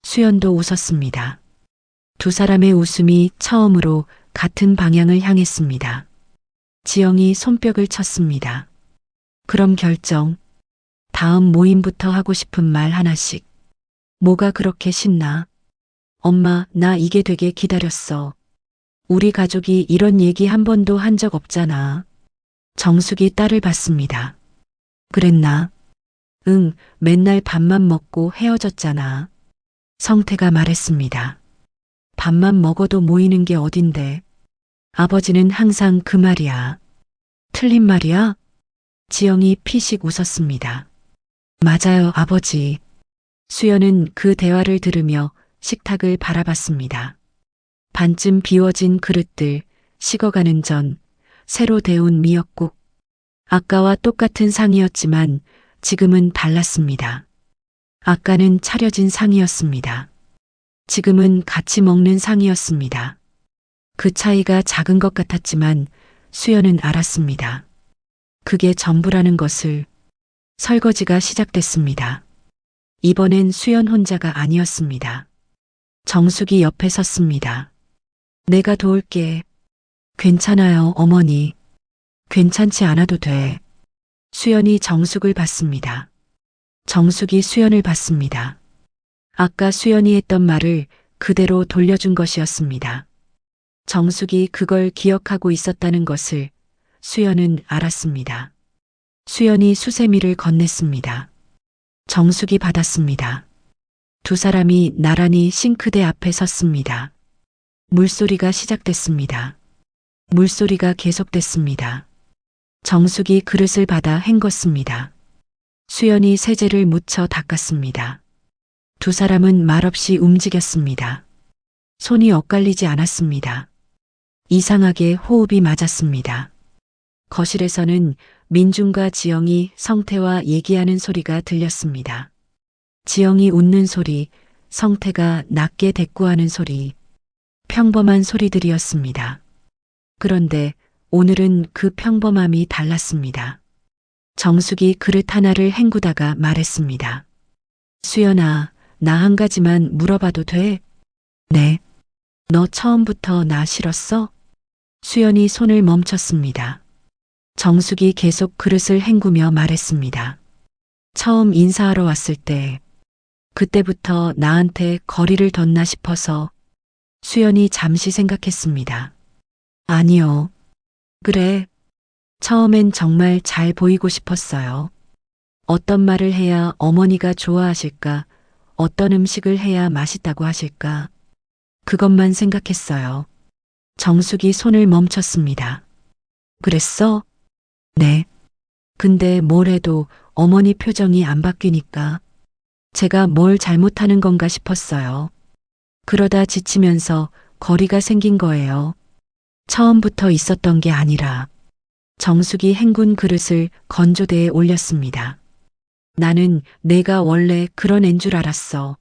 수연도 웃었습니다. 두 사람의 웃음이 처음으로 같은 방향을 향했습니다. 지영이 손뼉을 쳤습니다. 그럼 결정. 다음 모임부터 하고 싶은 말 하나씩. 뭐가 그렇게 신나? 엄마, 나 이게 되게 기다렸어. 우리 가족이 이런 얘기 한 번도 한 적 없잖아. 정숙이 딸을 봤습니다. 그랬나? 응, 맨날 밥만 먹고 헤어졌잖아. 성태가 말했습니다. 밥만 먹어도 모이는 게 어딘데. 아버지는 항상 그 말이야. 틀린 말이야? 지영이 피식 웃었습니다. 맞아요, 아버지. 수연은 그 대화를 들으며 식탁을 바라봤습니다. 반쯤 비워진 그릇들, 식어가는 전, 새로 데운 미역국. 아까와 똑같은 상이었지만 지금은 달랐습니다. 아까는 차려진 상이었습니다. 지금은 같이 먹는 상이었습니다. 그 차이가 작은 것 같았지만 수연은 알았습니다. 그게 전부라는 것을. 설거지가 시작됐습니다. 이번엔 수연 혼자가 아니었습니다. 정숙이 옆에 섰습니다. 내가 도울게. 괜찮아요, 어머니. 괜찮지 않아도 돼. 수연이 정숙을 봤습니다. 정숙이 수연을 봤습니다. 아까 수연이 했던 말을 그대로 돌려준 것이었습니다. 정숙이 그걸 기억하고 있었다는 것을 수연은 알았습니다. 수연이 수세미를 건넸습니다. 정숙이 받았습니다. 두 사람이 나란히 싱크대 앞에 섰습니다. 물소리가 시작됐습니다. 물소리가 계속됐습니다. 정숙이 그릇을 받아 헹궜습니다. 수연이 세제를 묻혀 닦았습니다. 두 사람은 말없이 움직였습니다. 손이 엇갈리지 않았습니다. 이상하게 호흡이 맞았습니다. 거실에서는 민준과 지영이 성태와 얘기하는 소리가 들렸습니다. 지영이 웃는 소리, 성태가 낮게 대꾸하는 소리, 평범한 소리들이었습니다. 그런데 오늘은 그 평범함이 달랐습니다. 정숙이 그릇 하나를 헹구다가 말했습니다. 수연아, 나 한 가지만 물어봐도 돼? 네. 너 처음부터 나 싫었어? 수연이 손을 멈췄습니다. 정숙이 계속 그릇을 헹구며 말했습니다. 처음 인사하러 왔을 때, 그때부터 나한테 거리를 뒀나 싶어서 수연이 잠시 생각했습니다. 아니요. 그래. 처음엔 정말 잘 보이고 싶었어요. 어떤 말을 해야 어머니가 좋아하실까? 어떤 음식을 해야 맛있다고 하실까? 그것만 생각했어요. 정숙이 손을 멈췄습니다. 그랬어? 네. 근데 뭘 해도 어머니 표정이 안 바뀌니까 제가 뭘 잘못하는 건가 싶었어요. 그러다 지치면서 거리가 생긴 거예요. 처음부터 있었던 게 아니라 정숙이 헹군 그릇을 건조대에 올렸습니다. 나는 내가 원래 그런 앤 줄 알았어.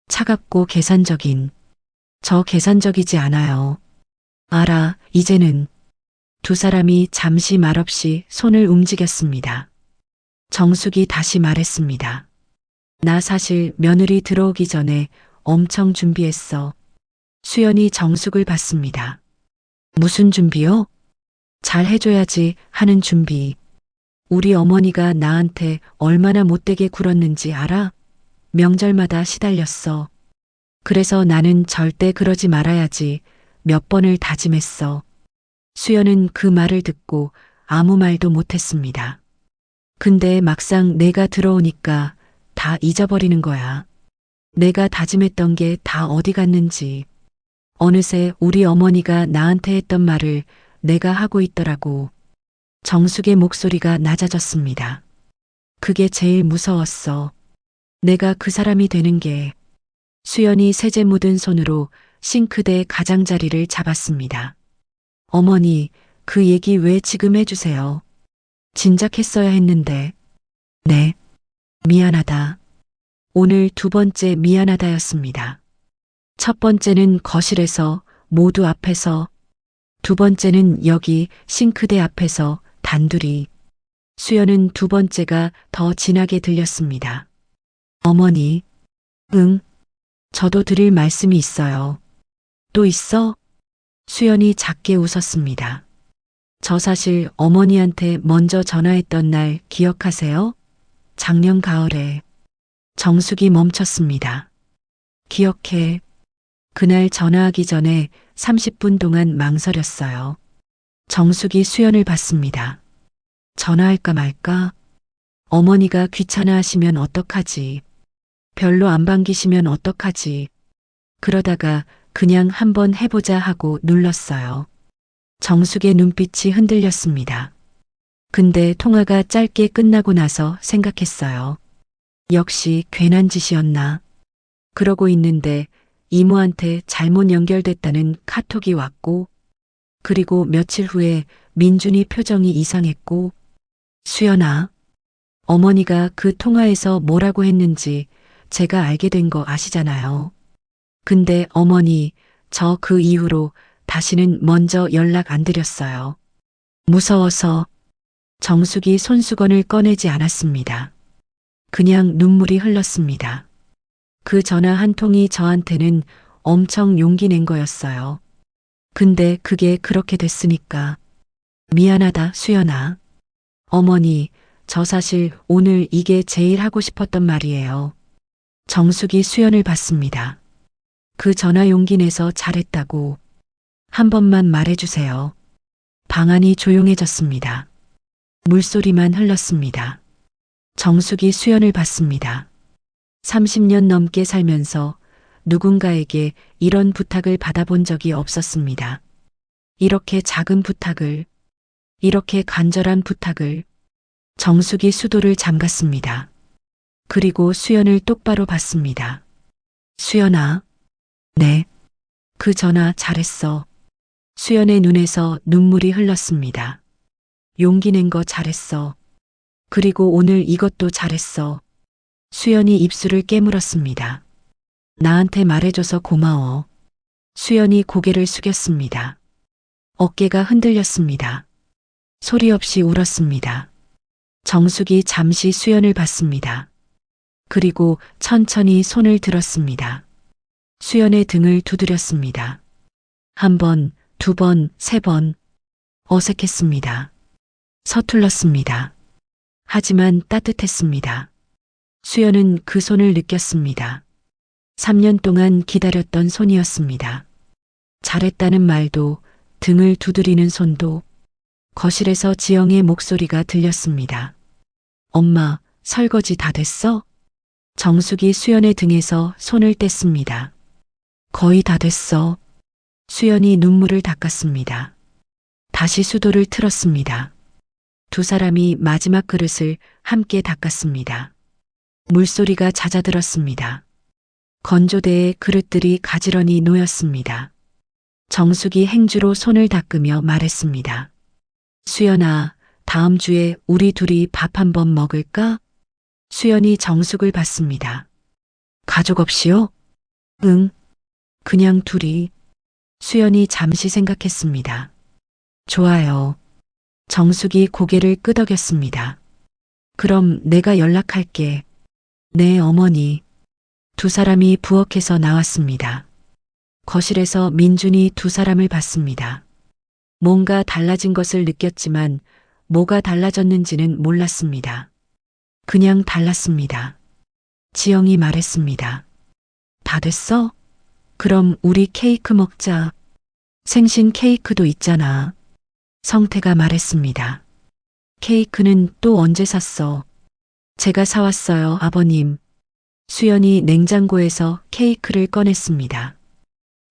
차갑고 계산적인. 저 계산적이지 않아요. 알아, 이제는. 두 사람이 잠시 말없이 손을 움직였습니다. 정숙이 다시 말했습니다. 나 사실 며느리 들어오기 전에 엄청 준비했어. 수연이 정숙을 봤습니다. 무슨 준비요? 잘 해줘야지 하는 준비. 우리 어머니가 나한테 얼마나 못되게 굴었는지 알아? 명절마다 시달렸어. 그래서 나는 절대 그러지 말아야지 몇 번을 다짐했어. 수연은 그 말을 듣고 아무 말도 못했습니다. 근데 막상 내가 들어오니까 다 잊어버리는 거야. 내가 다짐했던 게 다 어디 갔는지. 어느새 우리 어머니가 나한테 했던 말을 내가 하고 있더라고. 정숙의 목소리가 낮아졌습니다. 그게 제일 무서웠어. 내가 그 사람이 되는 게. 수연이 세제 묻은 손으로 싱크대 가장자리를 잡았습니다. 어머니, 그 얘기 왜 지금 해주세요? 진작 했어야 했는데. 네. 미안하다. 오늘 두 번째 미안하다였습니다. 첫 번째는 거실에서 모두 앞에서, 두 번째는 여기 싱크대 앞에서 단둘이. 수연은 두 번째가 더 진하게 들렸습니다. 어머니, 응, 저도 드릴 말씀이 있어요. 또 있어? 수연이 작게 웃었습니다. 저 사실 어머니한테 먼저 전화했던 날 기억하세요? 작년 가을에. 정숙이 멈췄습니다. 기억해. 그날 전화하기 전에 30분 동안 망설였어요. 정숙이 수연을 봤습니다. 전화할까 말까? 어머니가 귀찮아하시면 어떡하지? 별로 안 반기시면 어떡하지? 그러다가 그냥 한번 해보자 하고 눌렀어요. 정숙의 눈빛이 흔들렸습니다. 근데 통화가 짧게 끝나고 나서 생각했어요. 역시 괜한 짓이었나? 그러고 있는데 이모한테 잘못 연결됐다는 카톡이 왔고, 그리고 며칠 후에 민준이 표정이 이상했고, 수연아, 어머니가 그 통화에서 뭐라고 했는지 제가 알게 된 거 아시잖아요. 근데 어머니, 저 그 이후로 다시는 먼저 연락 안 드렸어요. 무서워서. 정숙이 손수건을 꺼내지 않았습니다. 그냥 눈물이 흘렀습니다. 그 전화 한 통이 저한테는 엄청 용기 낸 거였어요. 근데 그게 그렇게 됐으니까. 미안하다, 수연아. 어머니, 저 사실 오늘 이게 제일 하고 싶었던 말이에요. 정숙이 수연을 봤습니다. 그 전화 용기 내서 잘했다고. 한 번만 말해주세요. 방 안이 조용해졌습니다. 물소리만 흘렀습니다. 정숙이 수연을 봤습니다. 30년 넘게 살면서 누군가에게 이런 부탁을 받아본 적이 없었습니다. 이렇게 작은 부탁을, 이렇게 간절한 부탁을. 정숙이 수도를 잠갔습니다. 그리고 수연을 똑바로 봤습니다. 수연아. 네. 그 전화 잘했어. 수연의 눈에서 눈물이 흘렀습니다. 용기 낸 거 잘했어. 그리고 오늘 이것도 잘했어. 수연이 입술을 깨물었습니다. 나한테 말해줘서 고마워. 수연이 고개를 숙였습니다. 어깨가 흔들렸습니다. 소리 없이 울었습니다. 정숙이 잠시 수연을 봤습니다. 그리고 천천히 손을 들었습니다. 수연의 등을 두드렸습니다. 한 번, 두 번, 세 번. 어색했습니다. 서툴렀습니다. 하지만 따뜻했습니다. 수연은 그 손을 느꼈습니다. 3년 동안 기다렸던 손이었습니다. 잘했다는 말도, 등을 두드리는 손도, 거실에서 지영의 목소리가 들렸습니다. 엄마, 설거지 다 됐어? 정숙이 수연의 등에서 손을 뗐습니다. 거의 다 됐어. 수연이 눈물을 닦았습니다. 다시 수도를 틀었습니다. 두 사람이 마지막 그릇을 함께 닦았습니다. 물소리가 잦아들었습니다. 건조대에 그릇들이 가지런히 놓였습니다. 정숙이 행주로 손을 닦으며 말했습니다. 수연아, 다음 주에 우리 둘이 밥 한 번 먹을까? 수연이 정숙을 봤습니다. 가족 없이요? 응. 그냥 둘이. 수연이 잠시 생각했습니다. 좋아요. 정숙이 고개를 끄덕였습니다. 그럼 내가 연락할게. 네, 어머니. 두 사람이 부엌에서 나왔습니다. 거실에서 민준이 두 사람을 봤습니다. 뭔가 달라진 것을 느꼈지만 뭐가 달라졌는지는 몰랐습니다. 그냥 달랐습니다. 지영이 말했습니다. 다 됐어? 그럼 우리 케이크 먹자. 생신 케이크도 있잖아. 성태가 말했습니다. 케이크는 또 언제 샀어? 제가 사왔어요, 아버님. 수연이 냉장고에서 케이크를 꺼냈습니다.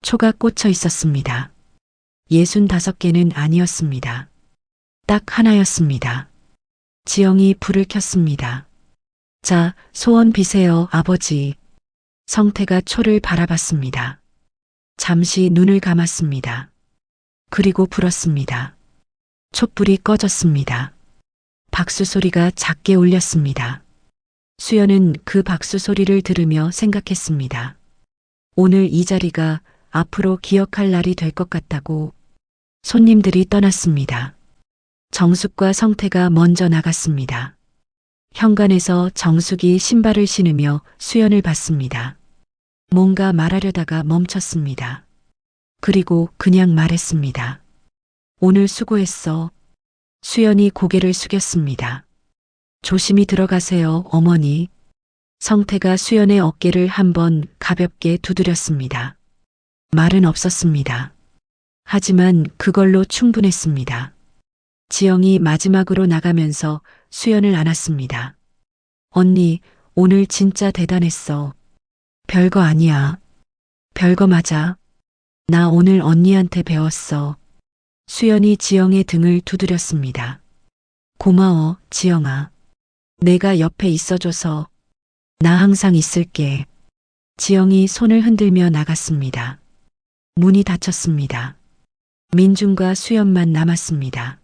초가 꽂혀 있었습니다. 65개는 아니었습니다. 딱 하나였습니다. 지영이 불을 켰습니다. 자, 소원 비세요, 아버지. 성태가 초를 바라봤습니다. 잠시 눈을 감았습니다. 그리고 불었습니다. 촛불이 꺼졌습니다. 박수 소리가 작게 울렸습니다. 수연은 그 박수 소리를 들으며 생각했습니다. 오늘 이 자리가 앞으로 기억할 날이 될 것 같다고. 손님들이 떠났습니다. 정숙과 성태가 먼저 나갔습니다. 현관에서 정숙이 신발을 신으며 수연을 봤습니다. 뭔가 말하려다가 멈췄습니다. 그리고 그냥 말했습니다. 오늘 수고했어. 수연이 고개를 숙였습니다. 조심히 들어가세요, 어머니. 성태가 수연의 어깨를 한번 가볍게 두드렸습니다. 말은 없었습니다. 하지만 그걸로 충분했습니다. 지영이 마지막으로 나가면서 수연을 안았습니다. 언니, 오늘 진짜 대단했어. 별거 아니야. 별거 맞아. 나 오늘 언니한테 배웠어. 수연이 지영의 등을 두드렸습니다. 고마워, 지영아. 내가 옆에 있어줘서. 나 항상 있을게. 지영이 손을 흔들며 나갔습니다. 문이 닫혔습니다. 민준과 수연만 남았습니다.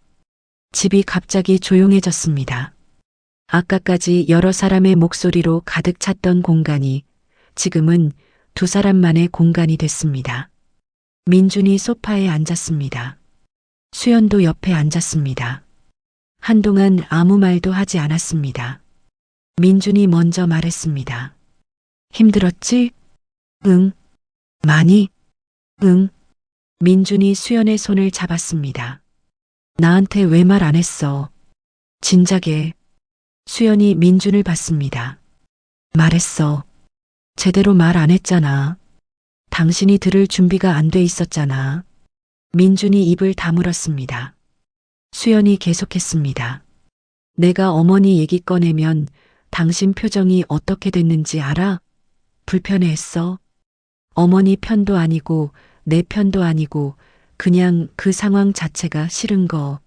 집이 갑자기 조용해졌습니다. 아까까지 여러 사람의 목소리로 가득 찼던 공간이 지금은 두 사람만의 공간이 됐습니다. 민준이 소파에 앉았습니다. 수연도 옆에 앉았습니다. 한동안 아무 말도 하지 않았습니다. 민준이 먼저 말했습니다. 힘들었지? 응. 많이? 응. 민준이 수연의 손을 잡았습니다. 나한테 왜 말 안 했어? 진작에. 수연이 민준을 봤습니다. 말했어. 제대로 말 안 했잖아. 당신이 들을 준비가 안 돼 있었잖아. 민준이 입을 다물었습니다. 수연이 계속했습니다. 내가 어머니 얘기 꺼내면 당신 표정이 어떻게 됐는지 알아? 불편해했어. 어머니 편도 아니고 내 편도 아니고 그냥 그 상황 자체가 싫은 거.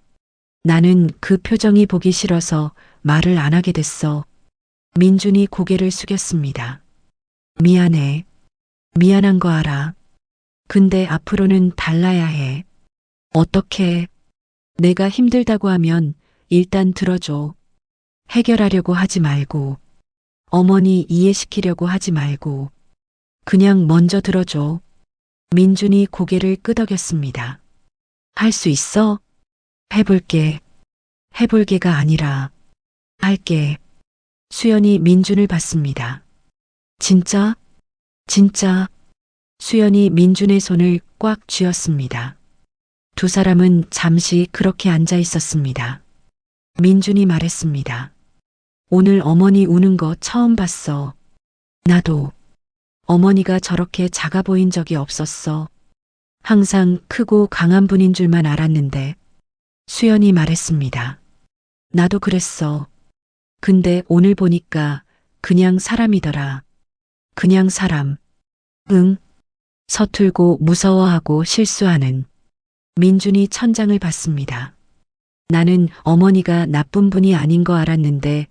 나는 그 표정이 보기 싫어서 말을 안 하게 됐어. 민준이 고개를 숙였습니다. 미안해. 미안한 거 알아. 근데 앞으로는 달라야 해. 어떻게? 내가 힘들다고 하면 일단 들어줘. 해결하려고 하지 말고. 어머니 이해시키려고 하지 말고. 그냥 먼저 들어줘. 민준이 고개를 끄덕였습니다. 할 수 있어? 해볼게. 해볼게가 아니라 할게. 수연이 민준을 봤습니다. 진짜? 진짜? 수연이 민준의 손을 꽉 쥐었습니다. 두 사람은 잠시 그렇게 앉아 있었습니다. 민준이 말했습니다. 오늘 어머니 우는 거 처음 봤어. 나도. 어머니가 저렇게 작아 보인 적이 없었어. 항상 크고 강한 분인 줄만 알았는데. 수연이 말했습니다. 나도 그랬어. 근데 오늘 보니까 그냥 사람이더라. 그냥 사람. 응. 서툴고 무서워하고 실수하는. 민준이 천장을 봤습니다. 나는 어머니가 나쁜 분이 아닌 거 알았는데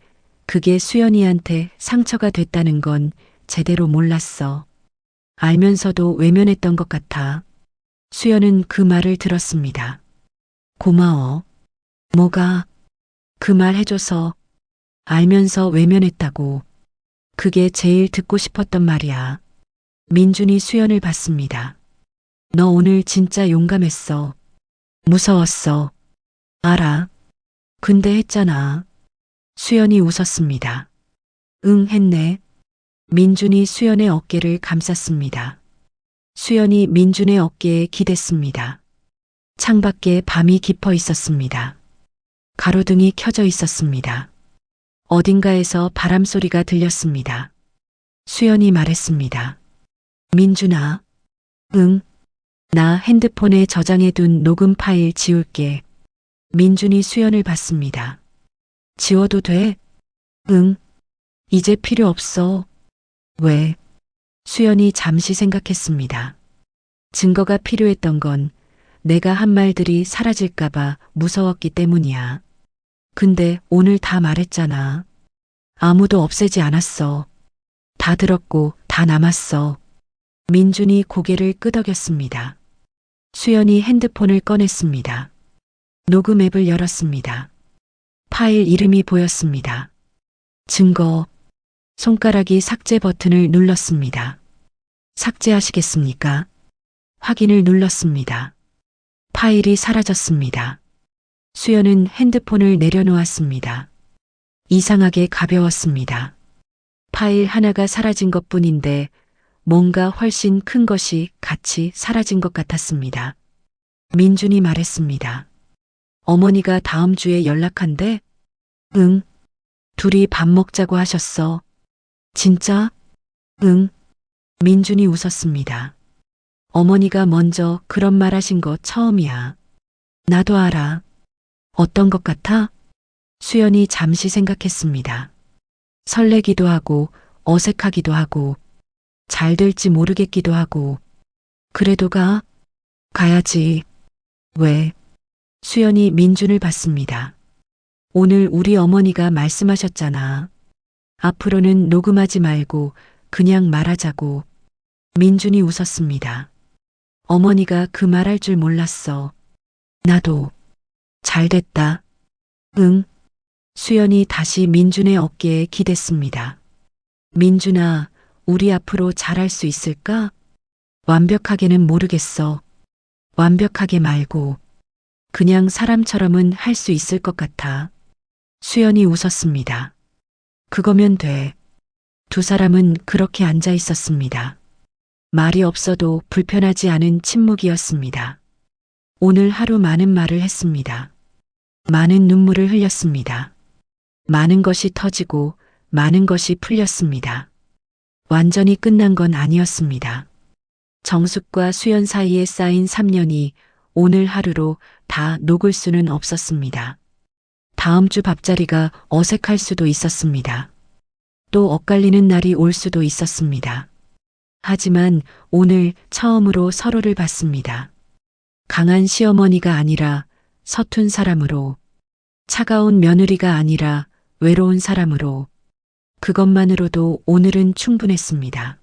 그게 수연이한테 상처가 됐다는 건 제대로 몰랐어. 알면서도 외면했던 것 같아. 수연은 그 말을 들었습니다. 고마워. 뭐가? 그 말 해줘서 알면서 외면했다고. 그게 제일 듣고 싶었던 말이야. 민준이 수연을 봤습니다. 너 오늘 진짜 용감했어. 무서웠어. 알아. 근데 했잖아. 수연이 웃었습니다. 응, 했네. 민준이 수연의 어깨를 감쌌습니다. 수연이 민준의 어깨에 기댔습니다. 창밖에 밤이 깊어 있었습니다. 가로등이 켜져 있었습니다. 어딘가에서 바람 소리가 들렸습니다. 수연이 말했습니다. 민준아. 응. 나 핸드폰에 저장해둔 녹음 파일 지울게. 민준이 수연을 봤습니다. 지워도 돼? 응. 이제 필요 없어. 왜? 수연이 잠시 생각했습니다. 증거가 필요했던 건 내가 한 말들이 사라질까봐 무서웠기 때문이야. 근데 오늘 다 말했잖아. 아무도 없애지 않았어. 다 들었고 다 남았어. 민준이 고개를 끄덕였습니다. 수연이 핸드폰을 꺼냈습니다. 녹음 앱을 열었습니다. 파일 이름이 보였습니다. 증거. 손가락이 삭제 버튼을 눌렀습니다. 삭제하시겠습니까? 확인을 눌렀습니다. 파일이 사라졌습니다. 수연은 핸드폰을 내려놓았습니다. 이상하게 가벼웠습니다. 파일 하나가 사라진 것 뿐인데 뭔가 훨씬 큰 것이 같이 사라진 것 같았습니다. 민준이 말했습니다. 어머니가 다음 주에 연락한대? 응. 둘이 밥 먹자고 하셨어. 진짜? 응. 민준이 웃었습니다. 어머니가 먼저 그런 말 하신 거 처음이야. 나도 알아. 어떤 것 같아? 수연이 잠시 생각했습니다. 설레기도 하고 어색하기도 하고 잘 될지 모르겠기도 하고. 그래도 가야지. 왜? 수연이 민준을 봤습니다. 오늘 우리 어머니가 말씀하셨잖아. 앞으로는 녹음하지 말고 그냥 말하자고. 민준이 웃었습니다. 어머니가 그 말할 줄 몰랐어. 나도. 잘 됐다. 응. 수연이 다시 민준의 어깨에 기댔습니다. 민준아, 우리 앞으로 잘할 수 있을까? 완벽하게는 모르겠어. 완벽하게 말고. 그냥 사람처럼은 할 수 있을 것 같아. 수연이 웃었습니다. 그거면 돼. 두 사람은 그렇게 앉아 있었습니다. 말이 없어도 불편하지 않은 침묵이었습니다. 오늘 하루 많은 말을 했습니다. 많은 눈물을 흘렸습니다. 많은 것이 터지고 많은 것이 풀렸습니다. 완전히 끝난 건 아니었습니다. 정숙과 수연 사이에 쌓인 3년이 오늘 하루로 다 녹을 수는 없었습니다. 다음 주 밥자리가 어색할 수도 있었습니다. 또 엇갈리는 날이 올 수도 있었습니다. 하지만 오늘 처음으로 서로를 봤습니다. 강한 시어머니가 아니라 서툰 사람으로, 차가운 며느리가 아니라 외로운 사람으로, 그것만으로도 오늘은 충분했습니다.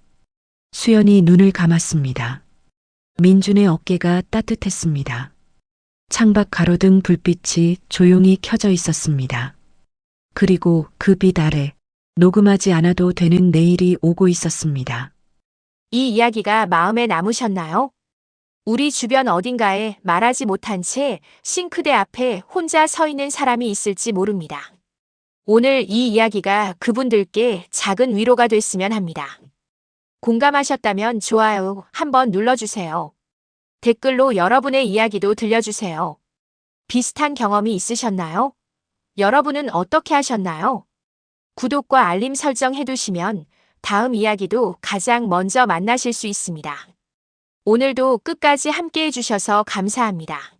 수연이 눈을 감았습니다. 민준의 어깨가 따뜻했습니다. 창밖 가로등 불빛이 조용히 켜져 있었습니다. 그리고 그 빛 아래 녹음하지 않아도 되는 내일이 오고 있었습니다. 이 이야기가 마음에 남으셨나요? 우리 주변 어딘가에 말하지 못한 채 싱크대 앞에 혼자 서 있는 사람이 있을지 모릅니다. 오늘 이 이야기가 그분들께 작은 위로가 됐으면 합니다. 공감하셨다면 좋아요 한번 눌러주세요. 댓글로 여러분의 이야기도 들려주세요. 비슷한 경험이 있으셨나요? 여러분은 어떻게 하셨나요? 구독과 알림 설정 해두시면 다음 이야기도 가장 먼저 만나실 수 있습니다. 오늘도 끝까지 함께 해주셔서 감사합니다.